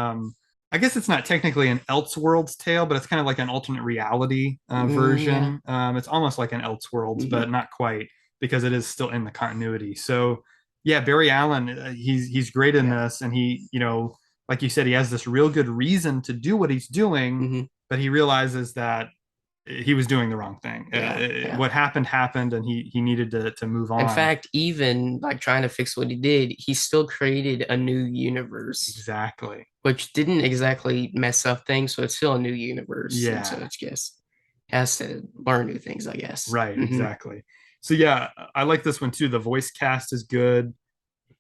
[SPEAKER 1] I guess it's not technically an Elseworlds tale, but it's kind of like an alternate reality
[SPEAKER 2] Yeah.
[SPEAKER 1] version. It's almost like an Elseworlds,
[SPEAKER 2] Hmm.
[SPEAKER 1] but not quite because it is still in the continuity. So yeah, Barry Allen, he's great in
[SPEAKER 2] Yeah.
[SPEAKER 1] this, and he, like you said, he has this real good reason to do what he's doing,
[SPEAKER 2] Hmm.
[SPEAKER 1] but he realizes that he was doing the wrong thing.
[SPEAKER 2] Yeah. Yeah.
[SPEAKER 1] What happened, and he needed to move
[SPEAKER 2] In
[SPEAKER 1] on.
[SPEAKER 2] fact, even like trying to fix what he did, he still created a new universe,
[SPEAKER 1] Exactly.
[SPEAKER 2] which didn't exactly mess up things. So it's still a new universe. And so
[SPEAKER 1] Yeah.
[SPEAKER 2] it's just has to learn new things, I guess.
[SPEAKER 1] Right,
[SPEAKER 2] Hmm.
[SPEAKER 1] exactly. So yeah, I like this one too. The voice cast is good.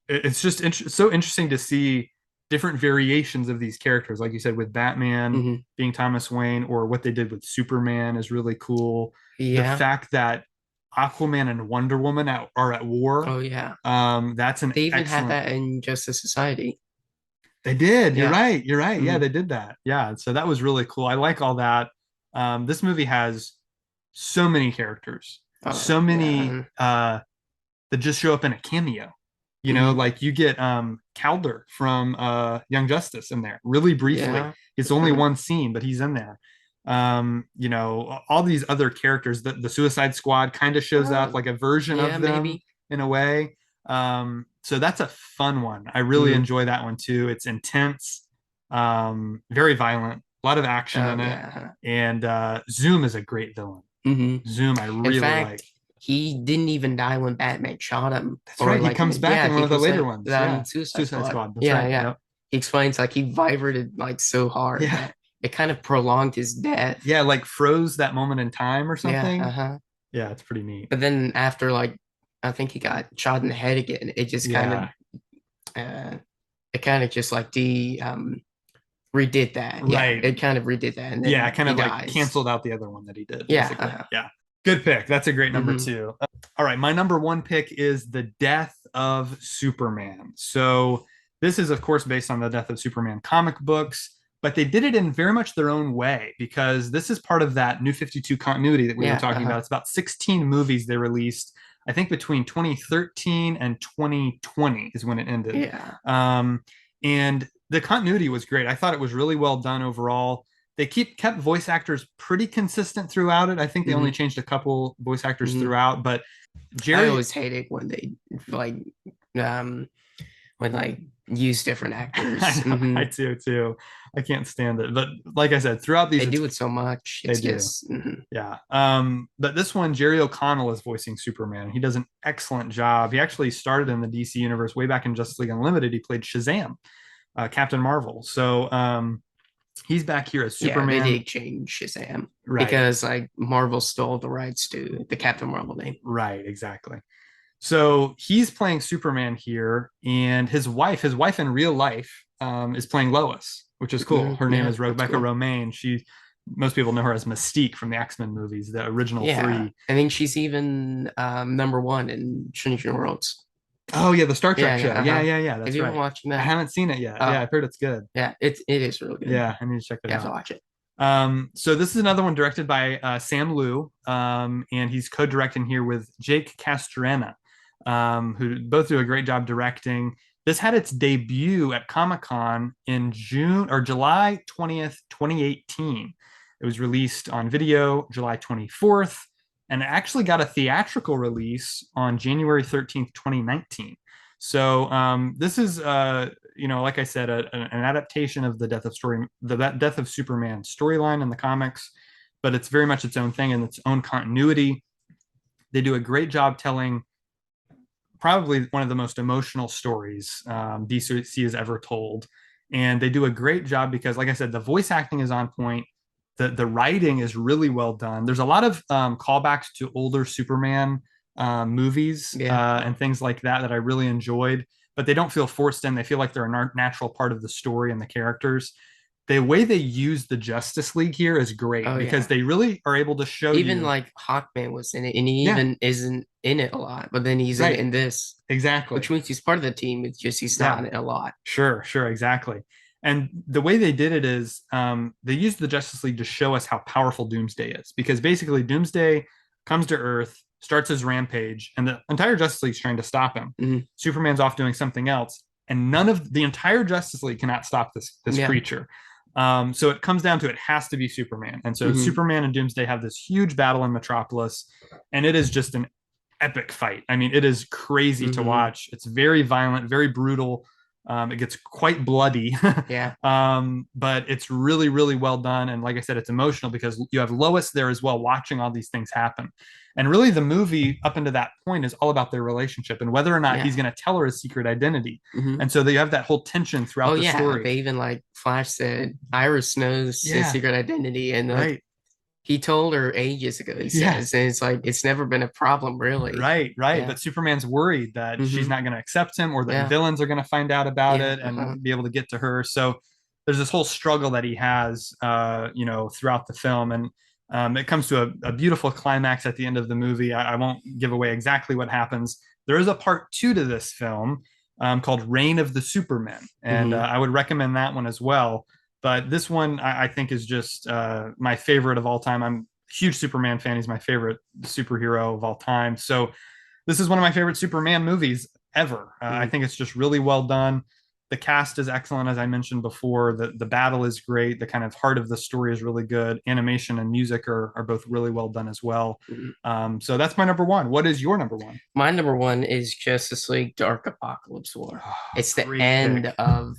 [SPEAKER 1] It's just so interesting to see different variations of these characters. Like you said, with Batman
[SPEAKER 2] Hmm.
[SPEAKER 1] being Thomas Wayne, or what they did with Superman is really cool. The
[SPEAKER 2] Yeah.
[SPEAKER 1] fact that Aquaman and Wonder Woman are at war,
[SPEAKER 2] Oh, yeah.
[SPEAKER 1] that's an
[SPEAKER 2] They even had
[SPEAKER 1] excellent.
[SPEAKER 2] that in Justice Society.
[SPEAKER 1] They did. You're
[SPEAKER 2] Yeah.
[SPEAKER 1] right. You're right. Yeah,
[SPEAKER 2] Mhm.
[SPEAKER 1] they did that. Yeah. So that was really cool. I like all that. This movie has so many characters, so many
[SPEAKER 2] Yeah.
[SPEAKER 1] that just show up in a cameo. You know,
[SPEAKER 2] Mhm.
[SPEAKER 1] like you get Calder from Young Justice in there really briefly.
[SPEAKER 2] Yeah.
[SPEAKER 1] It's only
[SPEAKER 2] Mhm.
[SPEAKER 1] one scene, but he's in there. You know, all these other characters, the Suicide Squad kind of shows up
[SPEAKER 2] Oh,
[SPEAKER 1] like a version
[SPEAKER 2] yeah,
[SPEAKER 1] of them
[SPEAKER 2] maybe.
[SPEAKER 1] in a way. So that's a fun one. I really
[SPEAKER 2] Mhm.
[SPEAKER 1] enjoy that one too. It's intense, very violent, a lot of action
[SPEAKER 2] Oh,
[SPEAKER 1] in it.
[SPEAKER 2] yeah.
[SPEAKER 1] And Zoom is a great villain.
[SPEAKER 2] Hmm.
[SPEAKER 1] Zoom, I
[SPEAKER 2] In
[SPEAKER 1] really like.
[SPEAKER 2] fact, he didn't even die when Batman shot him,
[SPEAKER 1] That's
[SPEAKER 2] or
[SPEAKER 1] right. He
[SPEAKER 2] like,
[SPEAKER 1] comes back
[SPEAKER 2] yeah,
[SPEAKER 1] in one
[SPEAKER 2] he
[SPEAKER 1] of the
[SPEAKER 2] was
[SPEAKER 1] later
[SPEAKER 2] like
[SPEAKER 1] ones. Yeah.
[SPEAKER 2] Suicide
[SPEAKER 1] Suicide
[SPEAKER 2] Squad.
[SPEAKER 1] Squad. That's
[SPEAKER 2] Yeah,
[SPEAKER 1] right.
[SPEAKER 2] yeah.
[SPEAKER 1] Yep.
[SPEAKER 2] He explains like he vibrated like so hard
[SPEAKER 1] Yeah.
[SPEAKER 2] that it kind of prolonged his death.
[SPEAKER 1] Yeah. Like froze that moment in time or
[SPEAKER 2] Yeah,
[SPEAKER 1] something.
[SPEAKER 2] uh-huh.
[SPEAKER 1] Yeah. It's pretty neat.
[SPEAKER 2] But then after like I think he got shot in the head again, it just kind of
[SPEAKER 1] Yeah.
[SPEAKER 2] uh it kind of just like redid that. Yeah,
[SPEAKER 1] Right.
[SPEAKER 2] it kind of redid that, and
[SPEAKER 1] Yeah.
[SPEAKER 2] then
[SPEAKER 1] Kind
[SPEAKER 2] he
[SPEAKER 1] of like
[SPEAKER 2] dies.
[SPEAKER 1] canceled out the other one that he did,
[SPEAKER 2] Yeah.
[SPEAKER 1] basically. Yeah. Good pick. That's a great number
[SPEAKER 2] Hmm.
[SPEAKER 1] two. All right. My number one pick is The Death of Superman. So this is, of course, based on the Death of Superman comic books, but they did it in very much their own way because this is part of that New 52 continuity that we were
[SPEAKER 2] Yeah.
[SPEAKER 1] talking
[SPEAKER 2] Uh-huh.
[SPEAKER 1] about. It's about 16 movies they released, I think between 2013 and 2020 is when it ended.
[SPEAKER 2] Yeah.
[SPEAKER 1] And the continuity was great. I thought it was really well done overall. They kept voice actors pretty consistent throughout it. I think they only
[SPEAKER 2] Hmm.
[SPEAKER 1] changed a couple voice actors
[SPEAKER 2] Hmm.
[SPEAKER 1] throughout, but
[SPEAKER 2] I
[SPEAKER 1] Jerry,
[SPEAKER 2] always hate it when they like um when like use different actors.
[SPEAKER 1] I know, I do too. I can't stand it. But like I said, throughout these,
[SPEAKER 2] They do it so much.
[SPEAKER 1] they
[SPEAKER 2] It's
[SPEAKER 1] do.
[SPEAKER 2] just mhm.
[SPEAKER 1] Yeah. But this one, Jerry O'Connell is voicing Superman. He does an excellent job. He actually started in the DC universe way back in Justice League Unlimited. He played Shazam, Captain Marvel. So he's back here as
[SPEAKER 2] Yeah, they
[SPEAKER 1] Superman.
[SPEAKER 2] did change Shazam
[SPEAKER 1] Right.
[SPEAKER 2] because like Marvel stole the rights to the Captain Marvel name.
[SPEAKER 1] Right. Exactly. So he's playing Superman here, and his wife in real life, is playing Lois, which is cool. Her name
[SPEAKER 2] Yeah,
[SPEAKER 1] is
[SPEAKER 2] that's
[SPEAKER 1] Rebecca
[SPEAKER 2] cool.
[SPEAKER 1] Romaine. Most people know her as Mystique from the X-Men movies, the original
[SPEAKER 2] Yeah,
[SPEAKER 1] three.
[SPEAKER 2] I think she's even number one in Changing Worlds.
[SPEAKER 1] Oh yeah, the Star
[SPEAKER 2] Yeah,
[SPEAKER 1] Trek
[SPEAKER 2] yeah,
[SPEAKER 1] show. Yeah,
[SPEAKER 2] uh-huh.
[SPEAKER 1] yeah, yeah.
[SPEAKER 2] Have
[SPEAKER 1] That's
[SPEAKER 2] you been
[SPEAKER 1] right.
[SPEAKER 2] watching
[SPEAKER 1] I
[SPEAKER 2] that?
[SPEAKER 1] haven't seen it yet. Yeah,
[SPEAKER 2] Oh,
[SPEAKER 1] I've heard it's good.
[SPEAKER 2] yeah, it is really good.
[SPEAKER 1] Yeah, I need to check it
[SPEAKER 2] You have to
[SPEAKER 1] out.
[SPEAKER 2] watch it.
[SPEAKER 1] So this is another one directed by Sam Liu, and he's co-directing here with Jake Castrena, who both do a great job directing. This had its debut at Comic-Con in June or July 20th, 2018. It was released on video July 24th, and it actually got a theatrical release on January 13th, 2019. So this is like I said, an adaptation of the Death of Superman storyline in the comics, but it's very much its own thing and its own continuity. They do a great job telling probably one of the most emotional stories DC has ever told, and they do a great job because, like I said, the voice acting is on point. The writing is really well done. There's a lot of callbacks to older Superman movies
[SPEAKER 2] Yeah.
[SPEAKER 1] and things like that I really enjoyed, but they don't feel forced in. They feel like they're a natural part of the story and the characters. The way they use the Justice League here is great
[SPEAKER 2] Oh
[SPEAKER 1] because
[SPEAKER 2] yeah.
[SPEAKER 1] they really are able to show
[SPEAKER 2] Even
[SPEAKER 1] you.
[SPEAKER 2] like Hawkman was in it, and he
[SPEAKER 1] Yeah,
[SPEAKER 2] even isn't in it a lot, but then he's in it
[SPEAKER 1] right.
[SPEAKER 2] in this,
[SPEAKER 1] Exactly.
[SPEAKER 2] which means he's part of the team. It's just he's not
[SPEAKER 1] Yeah.
[SPEAKER 2] in it a lot.
[SPEAKER 1] Sure, sure, exactly. And the way they did it is they used the Justice League to show us how powerful Doomsday is, because basically Doomsday comes to Earth, starts his rampage, and the entire Justice League is trying to stop him.
[SPEAKER 2] Mhm.
[SPEAKER 1] Superman's off doing something else, and none of the entire Justice League cannot stop this
[SPEAKER 2] Yeah.
[SPEAKER 1] creature. So it comes down to it has to be Superman, and so
[SPEAKER 2] Hmm.
[SPEAKER 1] Superman and Doomsday have this huge battle in Metropolis, and it is just an epic fight. I mean, it is crazy to
[SPEAKER 2] Hmm.
[SPEAKER 1] watch. It's very violent, very brutal. It gets quite bloody,
[SPEAKER 2] Yeah.
[SPEAKER 1] but it's really, really well done. And like I said, it's emotional because you have Lois there as well, watching all these things happen. And really, the movie up until that point is all about their relationship and whether or not he's
[SPEAKER 2] Yeah.
[SPEAKER 1] going to tell her his secret identity.
[SPEAKER 2] Hmm.
[SPEAKER 1] And so they have that whole tension
[SPEAKER 2] Oh
[SPEAKER 1] throughout the
[SPEAKER 2] yeah.
[SPEAKER 1] story.
[SPEAKER 2] They even like Flash said Iris knows his
[SPEAKER 1] Yeah,
[SPEAKER 2] secret identity, and like
[SPEAKER 1] right.
[SPEAKER 2] he told her ages ago. He
[SPEAKER 1] Yeah,
[SPEAKER 2] says, and it's like it's never been a problem, really.
[SPEAKER 1] right, right.
[SPEAKER 2] Yeah.
[SPEAKER 1] But Superman's worried that she's
[SPEAKER 2] Hmm.
[SPEAKER 1] not going to accept him or that
[SPEAKER 2] Yeah.
[SPEAKER 1] villains are going to find out about
[SPEAKER 2] Yeah.
[SPEAKER 1] it
[SPEAKER 2] Uh-huh.
[SPEAKER 1] and be able to get to her. So there's this whole struggle that he has, throughout the film. And it comes to a beautiful climax at the end of the movie. I won't give away exactly what happens. There is a part two to this film. called Reign of the Supermen, and
[SPEAKER 2] Hmm.
[SPEAKER 1] I would recommend that one as well. But this one I think is just my favorite of all time. I'm a huge Superman fan. He's my favorite superhero of all time. So this is one of my favorite Superman movies ever. I
[SPEAKER 2] Hmm.
[SPEAKER 1] think it's just really well done. The cast is excellent, as I mentioned before. The battle is great. The kind of heart of the story is really good. Animation and music are both really well done as well.
[SPEAKER 2] Hmm.
[SPEAKER 1] So that's my number one. What is your number one?
[SPEAKER 2] My number one is Justice League Dark Apocalypse War.
[SPEAKER 1] Oh,
[SPEAKER 2] It's the
[SPEAKER 1] great
[SPEAKER 2] end
[SPEAKER 1] pick.
[SPEAKER 2] of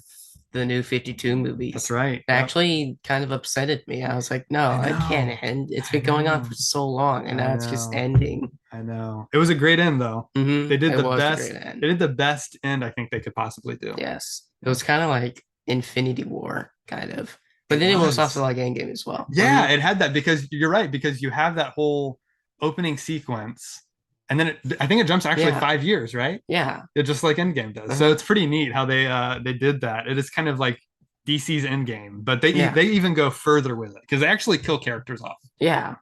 [SPEAKER 2] the new 52
[SPEAKER 1] That's
[SPEAKER 2] movies.
[SPEAKER 1] right.
[SPEAKER 2] That
[SPEAKER 1] Yep.
[SPEAKER 2] actually kind of upsetted me. I was like, no,
[SPEAKER 1] I
[SPEAKER 2] it can't
[SPEAKER 1] know.
[SPEAKER 2] end. It's
[SPEAKER 1] I
[SPEAKER 2] been going on
[SPEAKER 1] know.
[SPEAKER 2] for so long and
[SPEAKER 1] I
[SPEAKER 2] now it's just
[SPEAKER 1] know.
[SPEAKER 2] ending.
[SPEAKER 1] I know. It was a great end though. They did
[SPEAKER 2] It
[SPEAKER 1] the
[SPEAKER 2] was a
[SPEAKER 1] best.
[SPEAKER 2] great end.
[SPEAKER 1] They did the best end I think they could possibly do.
[SPEAKER 2] Yes. It was kind of like Infinity War, kind of. But
[SPEAKER 1] It
[SPEAKER 2] then it was also
[SPEAKER 1] was.
[SPEAKER 2] like Endgame as well.
[SPEAKER 1] Yeah, it had that because you're right, because you have that whole opening sequence, and then I think it jumps actually
[SPEAKER 2] Yeah.
[SPEAKER 1] 5 years, right?
[SPEAKER 2] Yeah.
[SPEAKER 1] It just like Endgame does. So
[SPEAKER 2] Uh-huh.
[SPEAKER 1] it's pretty neat how they did that. It is kind of like DC's Endgame, but
[SPEAKER 2] Yeah.
[SPEAKER 1] they even go further with it because they actually kill characters off.
[SPEAKER 2] Yeah.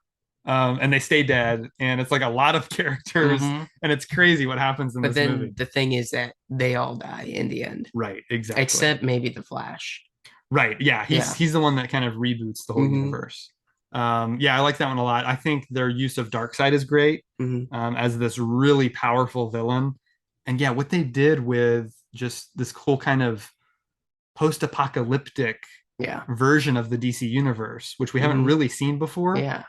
[SPEAKER 1] And they stay dead, and it's like a lot of characters,
[SPEAKER 2] Hmm.
[SPEAKER 1] and it's crazy what happens in
[SPEAKER 2] But
[SPEAKER 1] this
[SPEAKER 2] then
[SPEAKER 1] movie.
[SPEAKER 2] the thing is that they all die in the end,
[SPEAKER 1] Right, exactly.
[SPEAKER 2] except maybe the Flash.
[SPEAKER 1] Right. Yeah,
[SPEAKER 2] Yeah.
[SPEAKER 1] he's the one that kind of reboots the whole
[SPEAKER 2] Hmm.
[SPEAKER 1] universe. Yeah, I like that one a lot. I think their use of Darkseid is great
[SPEAKER 2] Hmm.
[SPEAKER 1] as this really powerful villain. And yeah, what they did with just this whole kind of post-apocalyptic
[SPEAKER 2] Yeah.
[SPEAKER 1] version of the DC universe, which we haven't
[SPEAKER 2] Hmm.
[SPEAKER 1] really seen before,
[SPEAKER 2] Yeah.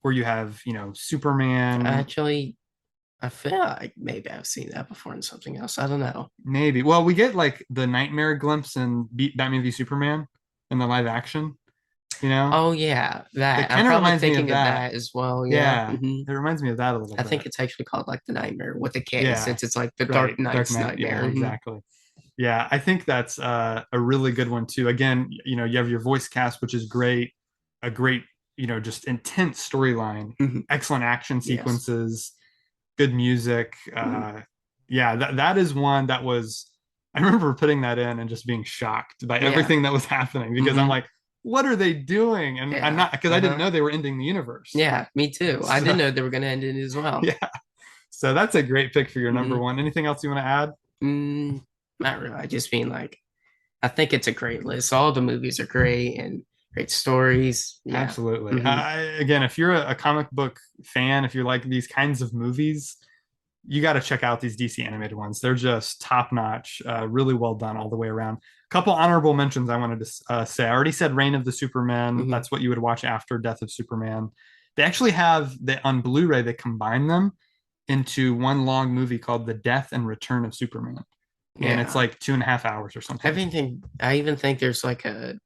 [SPEAKER 1] where you have, Superman,
[SPEAKER 2] Actually, I feel like maybe I've seen that before in something else. I don't know.
[SPEAKER 1] maybe. Well, we get like the nightmare glimpse in Batman v Superman in the live action, you know?
[SPEAKER 2] Oh yeah,
[SPEAKER 1] It
[SPEAKER 2] that. I'm
[SPEAKER 1] kind of
[SPEAKER 2] probably
[SPEAKER 1] reminds me of
[SPEAKER 2] thinking of
[SPEAKER 1] that.
[SPEAKER 2] that as well. Yeah.
[SPEAKER 1] Yeah,
[SPEAKER 2] Hmm.
[SPEAKER 1] it reminds me of that a little
[SPEAKER 2] I think
[SPEAKER 1] bit.
[SPEAKER 2] it's actually called like the Nightmare with the K,
[SPEAKER 1] Yeah,
[SPEAKER 2] since it's like the
[SPEAKER 1] right.
[SPEAKER 2] Dark
[SPEAKER 1] Dark
[SPEAKER 2] Knight's
[SPEAKER 1] Knight. Yeah,
[SPEAKER 2] nightmare. Hmm.
[SPEAKER 1] exactly. Yeah, I think that's a really good one too. Again, you have your voice cast, which is great, a great, just intense storyline,
[SPEAKER 2] Hmm.
[SPEAKER 1] excellent action
[SPEAKER 2] Yes.
[SPEAKER 1] sequences, good music.
[SPEAKER 2] Hmm.
[SPEAKER 1] Yeah, that is one that was. I remember putting that in and just being shocked by
[SPEAKER 2] Yeah.
[SPEAKER 1] everything that was happening because I'm
[SPEAKER 2] Hmm.
[SPEAKER 1] like, what are they doing? And I'm
[SPEAKER 2] Yeah.
[SPEAKER 1] not because I didn't
[SPEAKER 2] Uh-huh.
[SPEAKER 1] know they were ending the universe.
[SPEAKER 2] Yeah, me too. I
[SPEAKER 1] So
[SPEAKER 2] didn't know they were gonna end it as well.
[SPEAKER 1] yeah, so that's a great pick for your number
[SPEAKER 2] Hmm.
[SPEAKER 1] one. Anything else you want to add?
[SPEAKER 2] Not really. I just mean like I think it's a great list. All the movies are great and great stories. Yeah.
[SPEAKER 1] Absolutely.
[SPEAKER 2] Hmm.
[SPEAKER 1] Again, if you're a comic book fan, if you like these kinds of movies, you got to check out these DC animated ones. They're just top notch, really well done all the way around. A couple honorable mentions I wanted to say. I already said Reign of the Superman.
[SPEAKER 2] Hmm.
[SPEAKER 1] That's what you would watch after Death of Superman. They actually have on Blu-ray. They combine them into one long movie called The Death and Return of Superman, and it's
[SPEAKER 2] Yeah.
[SPEAKER 1] like 2.5 hours or something.
[SPEAKER 2] I even think there's like a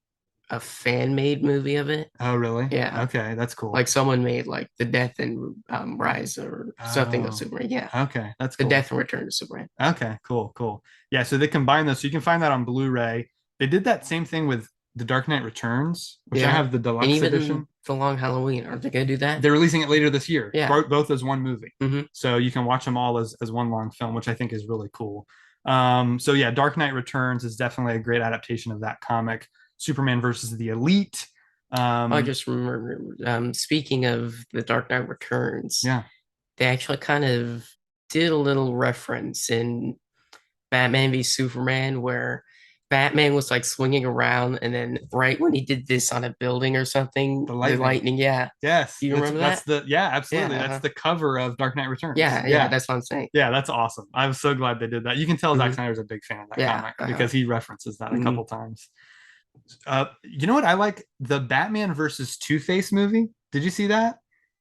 [SPEAKER 2] fan made movie of it.
[SPEAKER 1] Oh, really?
[SPEAKER 2] Yeah.
[SPEAKER 1] Okay, that's cool.
[SPEAKER 2] Like someone made like the Death and Rise or something of
[SPEAKER 1] Oh,
[SPEAKER 2] Superman. Yeah.
[SPEAKER 1] okay, that's
[SPEAKER 2] The
[SPEAKER 1] cool.
[SPEAKER 2] Death and Return of Superman.
[SPEAKER 1] Okay, cool, cool. Yeah, so they combine those, so you can find that on Blu-ray. They did that same thing with The Dark Knight Returns, which I
[SPEAKER 2] Yeah.
[SPEAKER 1] have the
[SPEAKER 2] And
[SPEAKER 1] deluxe
[SPEAKER 2] even
[SPEAKER 1] edition.
[SPEAKER 2] the Long Halloween, aren't they gonna do that?
[SPEAKER 1] They're releasing it later this year,
[SPEAKER 2] Yeah.
[SPEAKER 1] both as one movie.
[SPEAKER 2] Hmm.
[SPEAKER 1] So you can watch them all as one long film, which I think is really cool. So yeah, Dark Knight Returns is definitely a great adaptation of that comic. Superman versus the Elite.
[SPEAKER 2] I just remember speaking of the Dark Knight Returns,
[SPEAKER 1] Yeah,
[SPEAKER 2] they actually kind of did a little reference in Batman v Superman where Batman was like swinging around, and then right when he did this on a building or something,
[SPEAKER 1] the
[SPEAKER 2] the
[SPEAKER 1] lightning.
[SPEAKER 2] lightning, yeah.
[SPEAKER 1] Yes,
[SPEAKER 2] Do you remember
[SPEAKER 1] that's
[SPEAKER 2] that?
[SPEAKER 1] yeah, absolutely.
[SPEAKER 2] Yeah,
[SPEAKER 1] That's the cover of Dark Knight Returns.
[SPEAKER 2] yeah,
[SPEAKER 1] Yeah,
[SPEAKER 2] that's what I'm saying.
[SPEAKER 1] yeah, that's awesome. I'm so glad they did that. You can tell Zack
[SPEAKER 2] Hmm.
[SPEAKER 1] Snyder's a big fan of that
[SPEAKER 2] Yeah.
[SPEAKER 1] comic because he references that a
[SPEAKER 2] Hmm.
[SPEAKER 1] couple times. You know what? I like the Batman versus Two Face movie. Did you see that?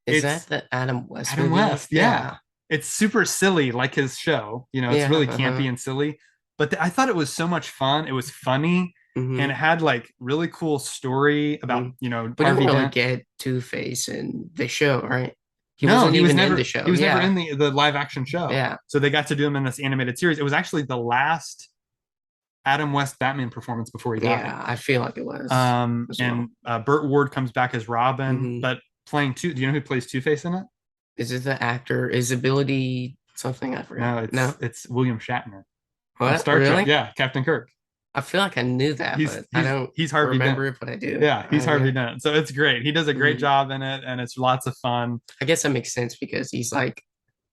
[SPEAKER 2] Is that
[SPEAKER 1] It's
[SPEAKER 2] the Adam West
[SPEAKER 1] Adam
[SPEAKER 2] movie?
[SPEAKER 1] West. Yeah,
[SPEAKER 2] Yeah.
[SPEAKER 1] it's super silly, like his show. It's
[SPEAKER 2] Yeah.
[SPEAKER 1] really
[SPEAKER 2] Uh-huh.
[SPEAKER 1] campy and silly, but I thought it was so much fun. It was funny, and it
[SPEAKER 2] Hmm.
[SPEAKER 1] had like really cool story about
[SPEAKER 2] Hmm. We didn't
[SPEAKER 1] Harvey
[SPEAKER 2] really
[SPEAKER 1] Dent.
[SPEAKER 2] get Two Face in the show, right? He
[SPEAKER 1] No,
[SPEAKER 2] wasn't even in the
[SPEAKER 1] he
[SPEAKER 2] show.
[SPEAKER 1] was never
[SPEAKER 2] Yeah.
[SPEAKER 1] in the live action show.
[SPEAKER 2] Yeah.
[SPEAKER 1] So they got to do him in this animated series. It was actually the last Adam West Batman performance before he died.
[SPEAKER 2] Yeah. I feel like it was as well.
[SPEAKER 1] And Burt Ward comes back as Robin,
[SPEAKER 2] Hmm.
[SPEAKER 1] but playing two. Do you know who plays Two Face in it?
[SPEAKER 2] Is it the actor? Is ability something? I
[SPEAKER 1] No,
[SPEAKER 2] forgot. No.
[SPEAKER 1] it's William Shatner on
[SPEAKER 2] What?
[SPEAKER 1] Star Trek.
[SPEAKER 2] Really?
[SPEAKER 1] Yeah, Captain Kirk.
[SPEAKER 2] I feel like I knew that,
[SPEAKER 1] He's
[SPEAKER 2] but I
[SPEAKER 1] he's
[SPEAKER 2] don't
[SPEAKER 1] he's Harvey Dent.
[SPEAKER 2] remember it, but I do.
[SPEAKER 1] Yeah, he's Harvey
[SPEAKER 2] Yeah.
[SPEAKER 1] Dent. So it's great. He does a great
[SPEAKER 2] Mhm.
[SPEAKER 1] job in it, and it's lots of fun.
[SPEAKER 2] I guess that makes sense because he's like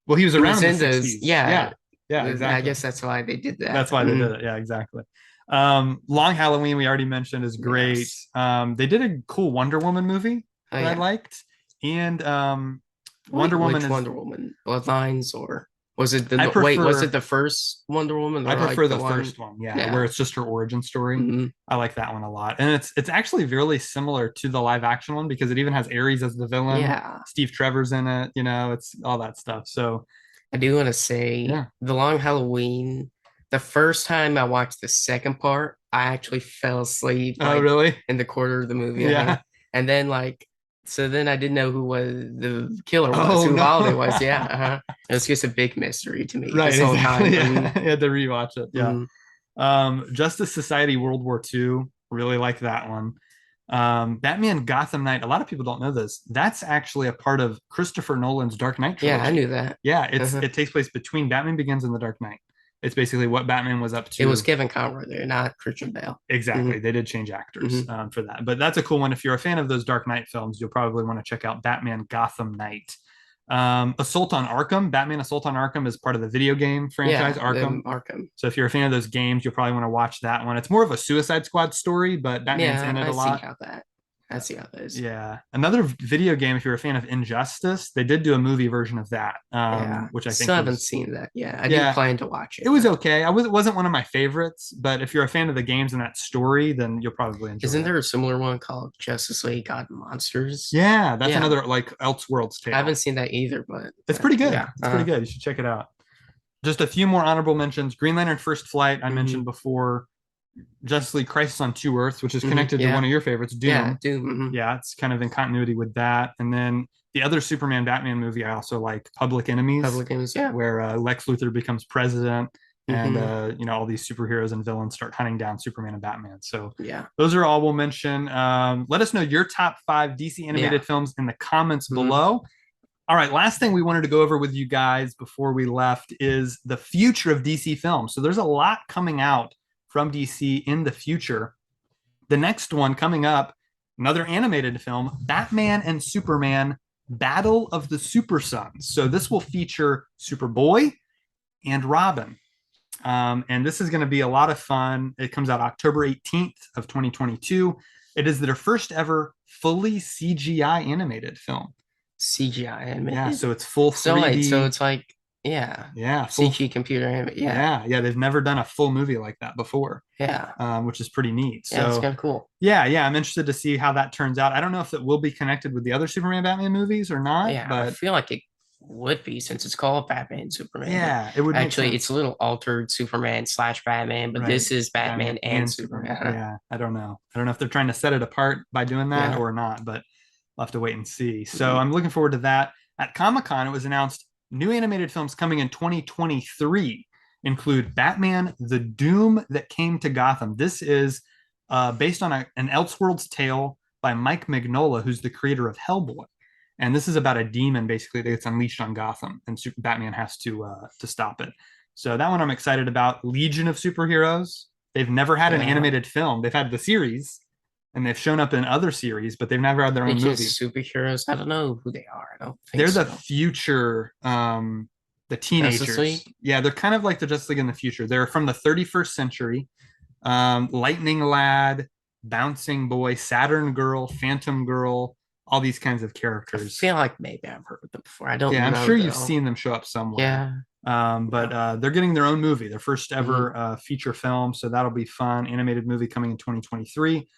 [SPEAKER 1] Well, he was
[SPEAKER 2] he
[SPEAKER 1] around
[SPEAKER 2] was
[SPEAKER 1] in the
[SPEAKER 2] in those.
[SPEAKER 1] 60s.
[SPEAKER 2] Yeah.
[SPEAKER 1] Yeah, Yeah,
[SPEAKER 2] I
[SPEAKER 1] exactly.
[SPEAKER 2] guess that's why they did that.
[SPEAKER 1] That's why they did it. Yeah, exactly. Long Halloween, we already mentioned, is great.
[SPEAKER 2] Yes.
[SPEAKER 1] They did a cool Wonder Woman movie
[SPEAKER 2] Oh
[SPEAKER 1] that I
[SPEAKER 2] yeah.
[SPEAKER 1] liked. And
[SPEAKER 2] Wait,
[SPEAKER 1] Wonder Woman
[SPEAKER 2] which
[SPEAKER 1] is,
[SPEAKER 2] Wonder Woman? Bloodlines or was it
[SPEAKER 1] I
[SPEAKER 2] the wait, was it
[SPEAKER 1] prefer
[SPEAKER 2] the first Wonder Woman
[SPEAKER 1] I
[SPEAKER 2] or
[SPEAKER 1] prefer
[SPEAKER 2] like the
[SPEAKER 1] the
[SPEAKER 2] one?
[SPEAKER 1] first one, yeah, where
[SPEAKER 2] Yeah.
[SPEAKER 1] it's just her origin story.
[SPEAKER 2] Hmm.
[SPEAKER 1] I like that one a lot. And it's actually really similar to the live action one because it even has Ares as the villain.
[SPEAKER 2] Yeah.
[SPEAKER 1] Steve Trevor's in it, it's all that stuff. So
[SPEAKER 2] I do want to say
[SPEAKER 1] yeah.
[SPEAKER 2] the Long Halloween, the first time I watched the second part, I actually fell asleep
[SPEAKER 1] Oh,
[SPEAKER 2] like
[SPEAKER 1] really?
[SPEAKER 2] in the quarter of the movie. Uh-huh.
[SPEAKER 1] Yeah.
[SPEAKER 2] And then like so then I didn't know who was the killer was,
[SPEAKER 1] Oh
[SPEAKER 2] who
[SPEAKER 1] no.
[SPEAKER 2] Holiday was. Yeah. Uh-huh. It was just a big mystery to me
[SPEAKER 1] Right,
[SPEAKER 2] this whole time.
[SPEAKER 1] exactly.
[SPEAKER 2] Hmm.
[SPEAKER 1] Yeah. I had to rewatch it. Yeah.
[SPEAKER 2] Hmm.
[SPEAKER 1] Justice Society World War II, really like that one. Batman Gotham Knight, a lot of people don't know this. That's actually a part of Christopher Nolan's Dark Knight
[SPEAKER 2] Yeah, I
[SPEAKER 1] trilogy.
[SPEAKER 2] knew that.
[SPEAKER 1] Yeah,
[SPEAKER 2] Uh-huh.
[SPEAKER 1] it takes place between Batman Begins and The Dark Knight. It's basically what Batman was up
[SPEAKER 2] It was
[SPEAKER 1] to.
[SPEAKER 2] Kevin Conroy there, not Christian Bale. Hmm.
[SPEAKER 1] Exactly. They did change actors
[SPEAKER 2] Hmm.
[SPEAKER 1] for that. But that's a cool one. If you're a fan of those Dark Knight films, you'll probably want to check out Batman Gotham Knight. Assault on Arkham, Batman Assault on Arkham is part of the video game franchise
[SPEAKER 2] Yeah,
[SPEAKER 1] Arkham.
[SPEAKER 2] the Arkham.
[SPEAKER 1] So if you're a fan of those games, you'll probably want to watch that one. It's more of a Suicide Squad story, but Batman's
[SPEAKER 2] Yeah,
[SPEAKER 1] in it a lot.
[SPEAKER 2] I see how that is.
[SPEAKER 1] Yeah. Another video game, if you're a fan of Injustice, they did do a movie version of that,
[SPEAKER 2] Yeah,
[SPEAKER 1] which I think
[SPEAKER 2] still haven't
[SPEAKER 1] was,
[SPEAKER 2] seen that. Yeah, I do
[SPEAKER 1] yeah,
[SPEAKER 2] plan to watch
[SPEAKER 1] it
[SPEAKER 2] it.
[SPEAKER 1] was
[SPEAKER 2] But
[SPEAKER 1] okay. It wasn't one of my favorites, but if you're a fan of the games and that story, then you'll probably enjoy
[SPEAKER 2] isn't
[SPEAKER 1] it.
[SPEAKER 2] there a similar one called Justice League God Monsters?
[SPEAKER 1] Yeah, that's
[SPEAKER 2] Yeah,
[SPEAKER 1] another like Elseworlds
[SPEAKER 2] I haven't
[SPEAKER 1] tale.
[SPEAKER 2] seen that either, but
[SPEAKER 1] It's pretty good.
[SPEAKER 2] yeah.
[SPEAKER 1] It's pretty good. You should check it out. Just a few more honorable mentions. Green Lantern First Flight, I
[SPEAKER 2] Mhm,
[SPEAKER 1] mentioned before. Justice League Crisis on Two Earths, which is
[SPEAKER 2] mhm,
[SPEAKER 1] connected to one
[SPEAKER 2] yeah,
[SPEAKER 1] of your favorites,
[SPEAKER 2] yeah,
[SPEAKER 1] Doom.
[SPEAKER 2] Doom. Mhm.
[SPEAKER 1] Yeah, it's kind of in continuity with that. And then the other Superman Batman movie I also like, Public Enemies,
[SPEAKER 2] Public Enemies. Yeah.
[SPEAKER 1] where Lex Luthor becomes president and
[SPEAKER 2] Hmm.
[SPEAKER 1] all these superheroes and villains start hunting down Superman and Batman. So
[SPEAKER 2] Yeah.
[SPEAKER 1] those are all we'll mention. Let us know your top 5 DC
[SPEAKER 2] Yeah.
[SPEAKER 1] animated films in the comments
[SPEAKER 2] Mhm.
[SPEAKER 1] below. All right, last thing we wanted to go over with you guys before we left is the future of DC films. So there's a lot coming out from DC in the future. The next one coming up, another animated film, Batman and Superman Battle of the Super Sons. So this will feature Superboy and Robin. And this is going to be a lot of fun. It comes out October 18th of 2022. It is their first ever fully CGI animated film.
[SPEAKER 2] CGI
[SPEAKER 1] Yeah,
[SPEAKER 2] animated.
[SPEAKER 1] so it's full
[SPEAKER 2] So
[SPEAKER 1] 3D.
[SPEAKER 2] so it's like yeah,
[SPEAKER 1] Yeah, full.
[SPEAKER 2] CG computer animated. Yeah.
[SPEAKER 1] Yeah, they've never done a full movie like that before,
[SPEAKER 2] Yeah.
[SPEAKER 1] which is pretty neat.
[SPEAKER 2] Yeah, it's
[SPEAKER 1] So
[SPEAKER 2] kind of cool.
[SPEAKER 1] yeah, I'm interested to see how that turns out. I don't know if it will be connected with the other Superman Batman movies or not,
[SPEAKER 2] Yeah, I
[SPEAKER 1] but
[SPEAKER 2] feel like it would be since it's called Batman and Superman. But
[SPEAKER 1] yeah, it would make
[SPEAKER 2] actually,
[SPEAKER 1] sense.
[SPEAKER 2] it's a little altered Superman slash Batman, but
[SPEAKER 1] Right.
[SPEAKER 2] this is Batman and Superman.
[SPEAKER 1] Yeah, I don't know. I don't know if they're trying to set it apart by doing that
[SPEAKER 2] Yeah.
[SPEAKER 1] or not, but we'll have to wait and see. So
[SPEAKER 2] Mhm.
[SPEAKER 1] I'm looking forward to that. At Comic-Con, it was announced new animated films coming in 2023 include Batman: The Doom That Came to Gotham. This is based on an Elseworlds tale by Mike Mignola, who's the creator of Hellboy. And this is about a demon basically that gets unleashed on Gotham, and Batman has to stop it. So that one I'm excited about. Legion of Superheroes. They've never had an
[SPEAKER 2] Yeah.
[SPEAKER 1] animated film. They've had the series, and they've shown up in other series, but they've never had their own
[SPEAKER 2] Legion
[SPEAKER 1] movie.
[SPEAKER 2] superheroes. I don't know who they are. I don't think
[SPEAKER 1] They're
[SPEAKER 2] so.
[SPEAKER 1] the future, the teenagers.
[SPEAKER 2] League?
[SPEAKER 1] Yeah, they're kind of like the Justice League in the future. They're from the 31st century. Lightning Lad, Bouncing Boy, Saturn Girl, Phantom Girl, all these kinds of
[SPEAKER 2] I
[SPEAKER 1] characters.
[SPEAKER 2] feel like maybe I've heard of them before. I don't
[SPEAKER 1] Yeah, I'm
[SPEAKER 2] know
[SPEAKER 1] sure
[SPEAKER 2] though.
[SPEAKER 1] you've seen them show up somewhere.
[SPEAKER 2] Yeah.
[SPEAKER 1] But they're getting their own movie, their first ever
[SPEAKER 2] Mm-hmm.
[SPEAKER 1] feature film. So that'll be fun. Animated movie coming in 2023.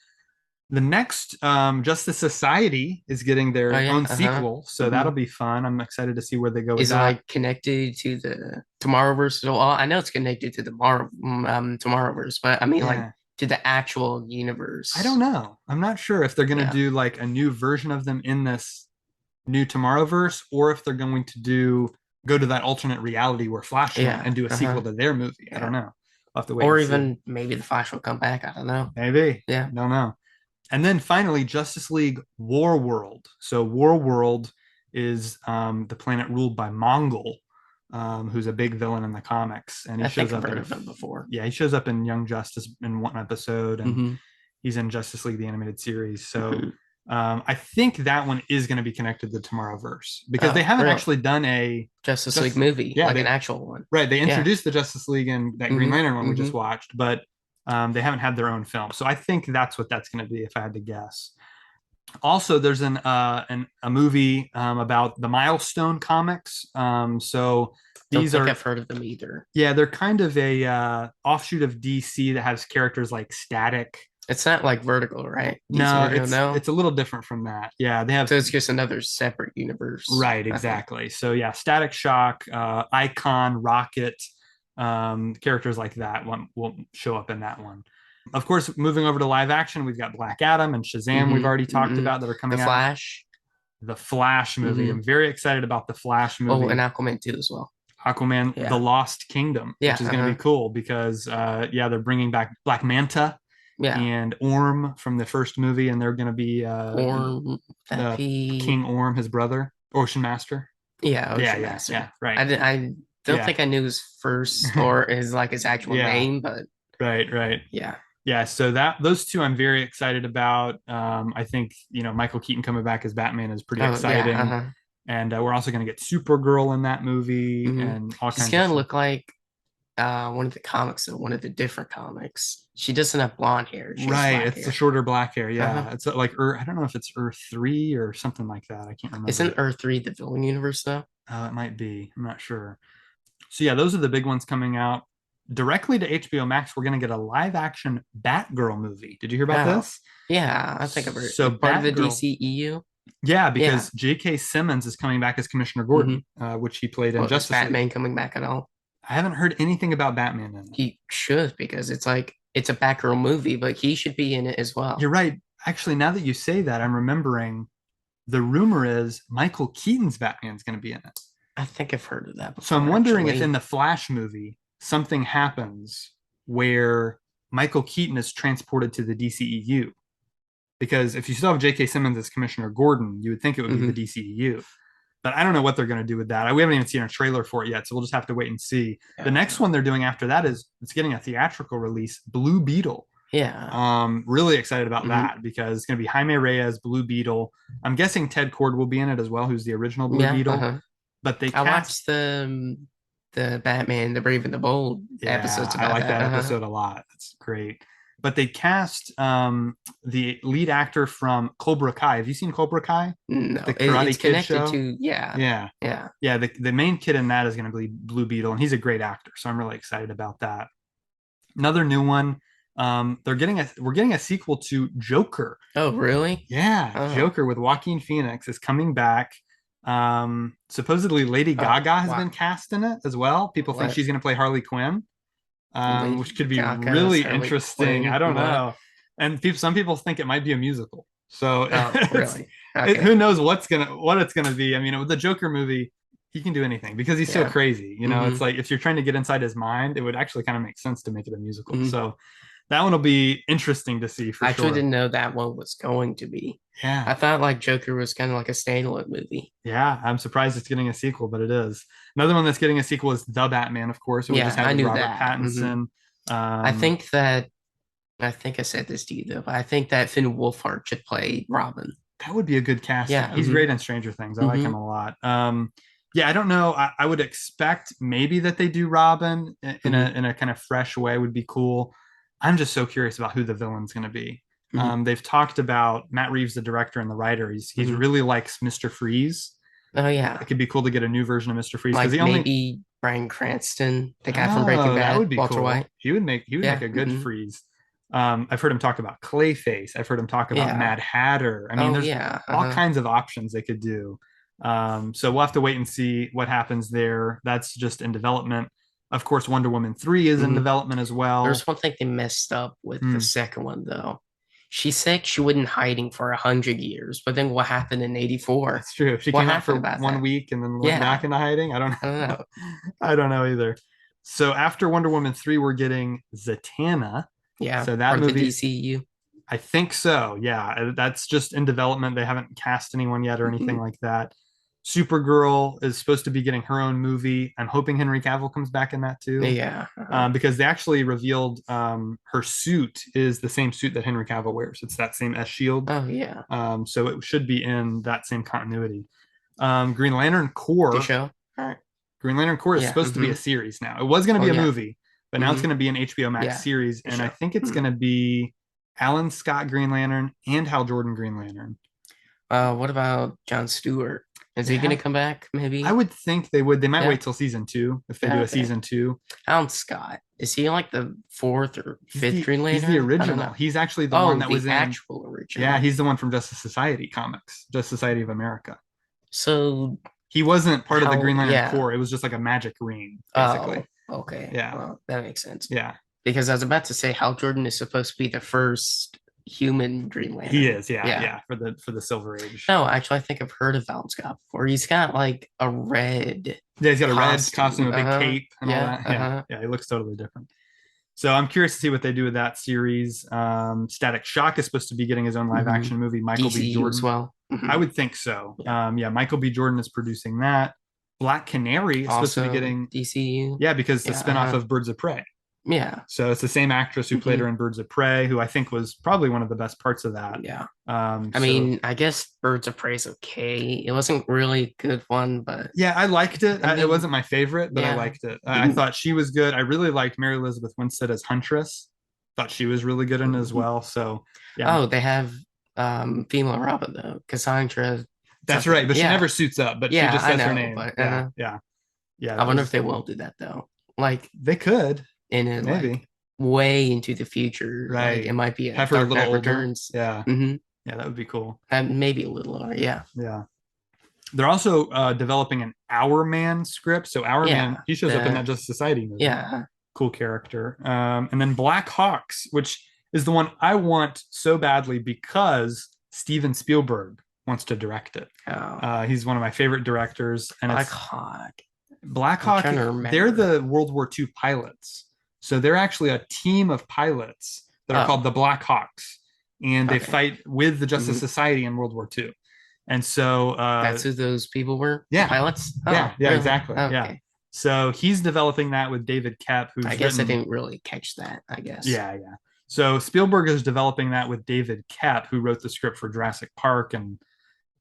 [SPEAKER 1] The next Justice Society is getting their
[SPEAKER 2] Oh yeah.
[SPEAKER 1] own
[SPEAKER 2] Uh-huh.
[SPEAKER 1] sequel. So
[SPEAKER 2] Mhm.
[SPEAKER 1] that'll be fun. I'm excited to see where they go with
[SPEAKER 2] Is it
[SPEAKER 1] that.
[SPEAKER 2] like connected to the Tomorrowverse? Well, I know it's connected to the Tomorrowverse, but I mean like
[SPEAKER 1] Yeah.
[SPEAKER 2] to the actual universe.
[SPEAKER 1] I don't know. I'm not sure if they're going to
[SPEAKER 2] Yeah.
[SPEAKER 1] do like a new version of them in this new Tomorrowverse or if they're going to go to that alternate reality where Flash went
[SPEAKER 2] Yeah,
[SPEAKER 1] and do a sequel
[SPEAKER 2] uh-huh.
[SPEAKER 1] to their movie. I
[SPEAKER 2] Yeah.
[SPEAKER 1] don't know. I'll have to wait
[SPEAKER 2] Or
[SPEAKER 1] and see.
[SPEAKER 2] even maybe the Flash will come back. I don't know.
[SPEAKER 1] Maybe.
[SPEAKER 2] Yeah.
[SPEAKER 1] Don't know. And then finally, Justice League War World. So War World is the planet ruled by Mongol, who's a big villain in the comics, and he
[SPEAKER 2] I
[SPEAKER 1] shows
[SPEAKER 2] think I've
[SPEAKER 1] up
[SPEAKER 2] heard
[SPEAKER 1] in
[SPEAKER 2] of him before.
[SPEAKER 1] yeah, he shows up in Young Justice in one episode, and
[SPEAKER 2] Mhm.
[SPEAKER 1] he's in Justice League the animated series. So
[SPEAKER 2] Mhm.
[SPEAKER 1] I think that one is going to be connected to Tomorrowverse because they
[SPEAKER 2] Oh,
[SPEAKER 1] haven't
[SPEAKER 2] really?
[SPEAKER 1] actually done a
[SPEAKER 2] Justice League
[SPEAKER 1] just
[SPEAKER 2] movie,
[SPEAKER 1] yeah
[SPEAKER 2] like an
[SPEAKER 1] they
[SPEAKER 2] actual one.
[SPEAKER 1] right they
[SPEAKER 2] Yeah.
[SPEAKER 1] introduced the Justice League in that Green
[SPEAKER 2] Mm-hmm.
[SPEAKER 1] Lantern one we just
[SPEAKER 2] Mm-hmm.
[SPEAKER 1] watched, but they haven't had their own film. So I think that's what that's going to be if I had to guess. Also, there's a movie about the Milestone comics. So
[SPEAKER 2] Don't
[SPEAKER 1] these
[SPEAKER 2] think
[SPEAKER 1] are
[SPEAKER 2] I've heard of them either.
[SPEAKER 1] yeah they're kind of a offshoot of DC that has characters like Static.
[SPEAKER 2] It's not like Vertigo, right? DC
[SPEAKER 1] No,
[SPEAKER 2] Vertigo, no.
[SPEAKER 1] it's a little different from that. Yeah, they have
[SPEAKER 2] So it's just another separate universe.
[SPEAKER 1] right
[SPEAKER 2] Okay.
[SPEAKER 1] exactly. So yeah, Static Shock, Icon, Rocket, characters like that one will show up in that one. Of course, moving over to live action, we've got Black Adam and Shazam we've already
[SPEAKER 2] Mm-hmm.
[SPEAKER 1] talked
[SPEAKER 2] Mm-hmm.
[SPEAKER 1] about that are
[SPEAKER 2] The
[SPEAKER 1] coming out.
[SPEAKER 2] Flash.
[SPEAKER 1] The Flash movie.
[SPEAKER 2] Mm-hmm.
[SPEAKER 1] I'm very excited about the Flash
[SPEAKER 2] Oh, and
[SPEAKER 1] movie.
[SPEAKER 2] Aquaman too as well.
[SPEAKER 1] Aquaman, The
[SPEAKER 2] Yeah.
[SPEAKER 1] Lost Kingdom,
[SPEAKER 2] Yeah.
[SPEAKER 1] which is going to be cool because, yeah, they're bringing back Black Manta
[SPEAKER 2] Yeah.
[SPEAKER 1] and Orm from the first movie, and they're going to be
[SPEAKER 2] Or that be
[SPEAKER 1] King Orm, his brother, Ocean Master.
[SPEAKER 2] yeah,
[SPEAKER 1] Yeah,
[SPEAKER 2] Ocean
[SPEAKER 1] yeah,
[SPEAKER 2] Master.
[SPEAKER 1] yeah, right.
[SPEAKER 2] I don't
[SPEAKER 1] Yeah,
[SPEAKER 2] think I knew his first or his actual
[SPEAKER 1] yeah,
[SPEAKER 2] name, but
[SPEAKER 1] right, right.
[SPEAKER 2] yeah.
[SPEAKER 1] Yeah, so that those two I'm very excited about. I think Michael Keaton coming back as Batman is pretty
[SPEAKER 2] Oh yeah.
[SPEAKER 1] exciting, and we're also going to get Supergirl in that movie
[SPEAKER 2] Hmm.
[SPEAKER 1] and all
[SPEAKER 2] She's
[SPEAKER 1] kinds of
[SPEAKER 2] gonna
[SPEAKER 1] stuff.
[SPEAKER 2] look like one of the comics, though, one of the different comics. She doesn't have blonde hair. She has
[SPEAKER 1] Right,
[SPEAKER 2] black
[SPEAKER 1] it's the
[SPEAKER 2] hair.
[SPEAKER 1] shorter black hair.
[SPEAKER 2] Uh-huh.
[SPEAKER 1] Yeah, it's like I don't know if it's Earth 3 or something like that. I can't remember.
[SPEAKER 2] Isn't Earth 3 the villain universe though?
[SPEAKER 1] It might be. I'm not sure. So yeah, those are the big ones coming out. Directly to HBO Max, we're going to get a live action Batgirl movie. Did you hear about
[SPEAKER 2] Oh,
[SPEAKER 1] this?
[SPEAKER 2] yeah. I think I've heard
[SPEAKER 1] So
[SPEAKER 2] part of the
[SPEAKER 1] Batgirl,
[SPEAKER 2] DCEU.
[SPEAKER 1] yeah,
[SPEAKER 2] Yeah.
[SPEAKER 1] because J.K. Simmons is coming back as Commissioner
[SPEAKER 2] Hmm.
[SPEAKER 1] Gordon, which he played in
[SPEAKER 2] Well, is
[SPEAKER 1] Justice League.
[SPEAKER 2] Batman coming back at all?
[SPEAKER 1] I haven't heard anything about Batman in it.
[SPEAKER 2] He should because it's like it's a Batgirl movie, but he should be in it as well.
[SPEAKER 1] You're right. Actually, now that you say that, I'm remembering the rumor is Michael Keaton's Batman's going to be in it.
[SPEAKER 2] I think I've heard of that
[SPEAKER 1] So I'm
[SPEAKER 2] before,
[SPEAKER 1] wondering if
[SPEAKER 2] actually.
[SPEAKER 1] in the Flash movie something happens where Michael Keaton is transported to the DCEU. Because if you still have J.K. Simmons as Commissioner Gordon, you would think it would be
[SPEAKER 2] Hmm.
[SPEAKER 1] the DCEU. But I don't know what they're going to do with that. We haven't even seen a trailer for it yet, so we'll just have to wait and see. The next one they're doing after that is it's getting a theatrical release, Blue Beetle.
[SPEAKER 2] Yeah.
[SPEAKER 1] Really excited about
[SPEAKER 2] Mhm.
[SPEAKER 1] that because it's going to be Jaime Reyes, Blue Beetle. I'm guessing Ted Cord will be in it as well, who's the original Blue
[SPEAKER 2] Yeah.
[SPEAKER 1] Beetle.
[SPEAKER 2] Uh-huh.
[SPEAKER 1] But they
[SPEAKER 2] I
[SPEAKER 1] cast
[SPEAKER 2] watched the Batman, the Brave and the Bold episodes
[SPEAKER 1] I
[SPEAKER 2] about
[SPEAKER 1] like that
[SPEAKER 2] that.
[SPEAKER 1] episode a lot. That's great. But they cast the lead actor from Cobra Kai. Have you seen Cobra Kai?
[SPEAKER 2] No,
[SPEAKER 1] The Karate
[SPEAKER 2] it's
[SPEAKER 1] Kid
[SPEAKER 2] connected
[SPEAKER 1] show?
[SPEAKER 2] to yeah,
[SPEAKER 1] Yeah.
[SPEAKER 2] yeah.
[SPEAKER 1] Yeah, the main kid in that is going to be Blue Beetle, and he's a great actor, so I'm really excited about that. Another new one, we're getting a sequel to Joker.
[SPEAKER 2] Oh, really?
[SPEAKER 1] Yeah,
[SPEAKER 2] Oh,
[SPEAKER 1] Joker with Joaquin Phoenix is coming back. Supposedly Lady
[SPEAKER 2] oh,
[SPEAKER 1] Gaga has
[SPEAKER 2] wow.
[SPEAKER 1] been cast in it as well. People think
[SPEAKER 2] What?
[SPEAKER 1] she's going to play Harley Quinn,
[SPEAKER 2] Lady
[SPEAKER 1] which could be
[SPEAKER 2] Gaga's
[SPEAKER 1] really
[SPEAKER 2] Harley
[SPEAKER 1] interesting.
[SPEAKER 2] Quinn?
[SPEAKER 1] I don't
[SPEAKER 2] What?
[SPEAKER 1] know. And some people think it might be a musical. So
[SPEAKER 2] Oh, really? Okay.
[SPEAKER 1] who knows what it's gonna be. I mean, with the Joker movie, he can do anything because he's so
[SPEAKER 2] Yeah.
[SPEAKER 1] crazy.
[SPEAKER 2] Hmm.
[SPEAKER 1] It's like if you're trying to get inside his mind, it would actually kind of make sense to make it a musical.
[SPEAKER 2] Hmm.
[SPEAKER 1] So that one will be interesting to see for
[SPEAKER 2] I actually
[SPEAKER 1] sure.
[SPEAKER 2] didn't know that one was going to be. I
[SPEAKER 1] Yeah.
[SPEAKER 2] thought like Joker was kind of like a standalone movie.
[SPEAKER 1] Yeah. I'm surprised it's getting a sequel, but it is. Another one that's getting a sequel is The Batman, of course. We
[SPEAKER 2] Yeah,
[SPEAKER 1] just had
[SPEAKER 2] I
[SPEAKER 1] with
[SPEAKER 2] knew
[SPEAKER 1] Robert
[SPEAKER 2] that.
[SPEAKER 1] Pattinson.
[SPEAKER 2] I think I said this to you though, but I think that Finn Wolfhard should play Robin.
[SPEAKER 1] That would be a good casting.
[SPEAKER 2] Yeah.
[SPEAKER 1] He's
[SPEAKER 2] Mhm.
[SPEAKER 1] great in Stranger Things. I like him
[SPEAKER 2] Mhm.
[SPEAKER 1] a lot. Yeah, I don't know. I would expect maybe that they do Robin in
[SPEAKER 2] Mhm.
[SPEAKER 1] a kind of fresh way would be cool. I'm just so curious about who the villain's going to be.
[SPEAKER 2] Mhm.
[SPEAKER 1] They've talked about Matt Reeves, the director and the writer. He's
[SPEAKER 2] Mhm.
[SPEAKER 1] really likes Mr. Freeze.
[SPEAKER 2] Oh yeah.
[SPEAKER 1] It could be cool to get a new version of Mr. Freeze because
[SPEAKER 2] Like
[SPEAKER 1] he only
[SPEAKER 2] maybe Bryan Cranston, the guy from Breaking
[SPEAKER 1] that would
[SPEAKER 2] Bad,
[SPEAKER 1] be
[SPEAKER 2] Walter
[SPEAKER 1] cool.
[SPEAKER 2] White.
[SPEAKER 1] He would make
[SPEAKER 2] Yeah.
[SPEAKER 1] a good
[SPEAKER 2] Mhm.
[SPEAKER 1] Freeze. I've heard him talk about Clayface. I've heard him talk about
[SPEAKER 2] Yeah.
[SPEAKER 1] Mad Hatter. I mean,
[SPEAKER 2] Oh
[SPEAKER 1] there's
[SPEAKER 2] yeah.
[SPEAKER 1] all
[SPEAKER 2] Uh-huh.
[SPEAKER 1] kinds of options they could do. So we'll have to wait and see what happens there. That's just in development. Of course, Wonder Woman 3 is in
[SPEAKER 2] Mhm.
[SPEAKER 1] development as well.
[SPEAKER 2] There's one thing they messed up with the
[SPEAKER 1] Hmm.
[SPEAKER 2] second one though. She said she went in hiding for 100 years, but then what happened in '84?
[SPEAKER 1] That's true. She
[SPEAKER 2] What
[SPEAKER 1] came out for
[SPEAKER 2] happened about
[SPEAKER 1] 1 week and then went
[SPEAKER 2] Yeah.
[SPEAKER 1] back into hiding. I don't
[SPEAKER 2] I don't
[SPEAKER 1] know.
[SPEAKER 2] know.
[SPEAKER 1] I don't know either. So after Wonder Woman 3, we're getting Zatanna.
[SPEAKER 2] Yeah.
[SPEAKER 1] So that
[SPEAKER 2] Part of the
[SPEAKER 1] movie,
[SPEAKER 2] DCU.
[SPEAKER 1] I think so. Yeah, that's just in development. They haven't cast anyone yet or anything
[SPEAKER 2] Mhm.
[SPEAKER 1] like that. Supergirl is supposed to be getting her own movie. I'm hoping Henry Cavill comes back in that too.
[SPEAKER 2] Yeah.
[SPEAKER 1] Because they actually revealed her suit is the same suit that Henry Cavill wears. It's that same S shield.
[SPEAKER 2] Oh yeah.
[SPEAKER 1] So it should be in that same continuity. Green Lantern
[SPEAKER 2] The
[SPEAKER 1] Corps.
[SPEAKER 2] show. All right.
[SPEAKER 1] Green Lantern Corps is supposed to be a series now. It was going to be a movie, but now it's going to be an HBO Max series, and I think it's going to be Alan Scott Green Lantern and Hal Jordan Green Lantern.
[SPEAKER 2] What about Jon Stewart? Is he going to come back? Maybe.
[SPEAKER 1] I would think they would. They might wait till season 2 if they do a season 2.
[SPEAKER 2] Alan Scott, is he like the 4th or 5th Green Lantern?
[SPEAKER 1] He's the original. He's actually the one that was in
[SPEAKER 2] actual original.
[SPEAKER 1] Yeah, he's the one from Justice Society comics, Justice Society of America.
[SPEAKER 2] So
[SPEAKER 1] he wasn't part of the Green Lantern Corps. It was just like a magic ring, basically.
[SPEAKER 2] Oh, okay.
[SPEAKER 1] Yeah,
[SPEAKER 2] well, that makes sense.
[SPEAKER 1] Yeah,
[SPEAKER 2] because I was about to say Hal Jordan is supposed to be the first human Green Lantern.
[SPEAKER 1] He is, yeah, for the Silver Age.
[SPEAKER 2] No, actually, I think I've heard of Alan Scott before. He's got like a red.
[SPEAKER 1] Yeah, he's got a red costume, a big cape, and all that. Yeah, he looks totally different. So I'm curious to see what they do with that series. Static Shock is supposed to be getting his own live action movie. Michael
[SPEAKER 2] DCU
[SPEAKER 1] B. Jordan
[SPEAKER 2] as well.
[SPEAKER 1] I would think so. Yeah, Michael B. Jordan is producing that. Black Canary is
[SPEAKER 2] also
[SPEAKER 1] supposed to be getting
[SPEAKER 2] DCU.
[SPEAKER 1] Yeah, because the spinoff of Birds of Prey.
[SPEAKER 2] Yeah.
[SPEAKER 1] So it's the same actress who played her in Birds of Prey, who I think was probably one of the best parts of that.
[SPEAKER 2] Yeah. I mean, I guess Birds of Prey is okay. It wasn't really a good one, but
[SPEAKER 1] yeah, I liked it. It wasn't my favorite, but I liked it. I thought she was good. I really liked Mary Elizabeth Winstead as Huntress. Thought she was really good in it as well. So yeah.
[SPEAKER 2] Oh, they have female Robin though, Cassandra.
[SPEAKER 1] That's right, but she never suits up. But she just says her name.
[SPEAKER 2] But,
[SPEAKER 1] yeah.
[SPEAKER 2] I wonder if they will do that though. Like
[SPEAKER 1] they could.
[SPEAKER 2] In it, maybe like, way into the future,
[SPEAKER 1] right?
[SPEAKER 2] Like, it might be a
[SPEAKER 1] have her a little
[SPEAKER 2] Returns.
[SPEAKER 1] Yeah, yeah, that would be cool.
[SPEAKER 2] And maybe a little older. Yeah.
[SPEAKER 1] They're also developing an Hour Man script. So Hour Man, he shows up in that Justice Society movie.
[SPEAKER 2] Yeah,
[SPEAKER 1] cool character. And then Black Hawks, which is the one I want so badly because Steven Spielberg wants to direct it. He's one of my favorite directors. And Black Hawk, they're the World War II pilots. So they're actually a team of pilots that are called the Black Hawks. And they fight with the Justice Society in World War II. And so
[SPEAKER 2] that's who those people were?
[SPEAKER 1] Yeah.
[SPEAKER 2] Pilots?
[SPEAKER 1] Yeah, really? Exactly. Okay. Yeah. So he's developing that with David Koepp, who's
[SPEAKER 2] I guess I didn't really catch that, I guess.
[SPEAKER 1] Yeah. So Spielberg is developing that with David Koepp, who wrote the script for Jurassic Park and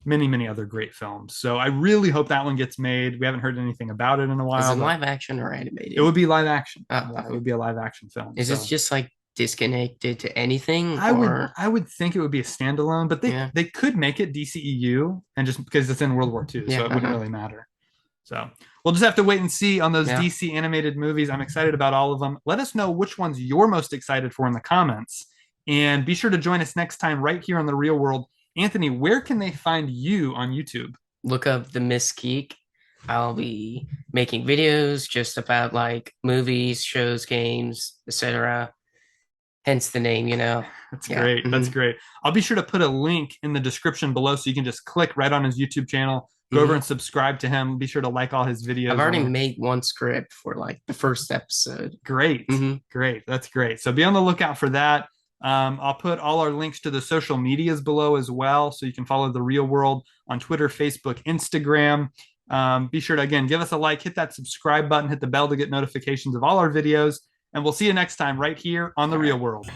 [SPEAKER 1] many, many other great films. So I really hope that one gets made. We haven't heard anything about it in a while.
[SPEAKER 2] Is it live action or animated?
[SPEAKER 1] It would be live action.
[SPEAKER 2] It
[SPEAKER 1] would be a live action film.
[SPEAKER 2] Is this just like disconnected to anything?
[SPEAKER 1] I would think it would be a standalone, but they could make it DCEU and just because it's in World War II, so it wouldn't really matter. So we'll just have to wait and see on those DC animated movies. I'm excited about all of them. Let us know which ones you're most excited for in the comments. And be sure to join us next time right here on The Real World. Anthony, where can they find you on YouTube?
[SPEAKER 2] Look up The Miss Geek. I'll be making videos just about like movies, shows, games, etc. Hence the name,
[SPEAKER 1] That's great. That's great. I'll be sure to put a link in the description below so you can just click right on his YouTube channel. Go over and subscribe to him. Be sure to like all his videos.
[SPEAKER 2] I've already made one script for like the first episode.
[SPEAKER 1] Great. Great. That's great. So be on the lookout for that. I'll put all our links to the social medias below as well. So you can follow The Real World on Twitter, Facebook, Instagram. Be sure to, again, give us a like, hit that subscribe button, hit the bell to get notifications of all our videos. And we'll see you next time right here on The Real World.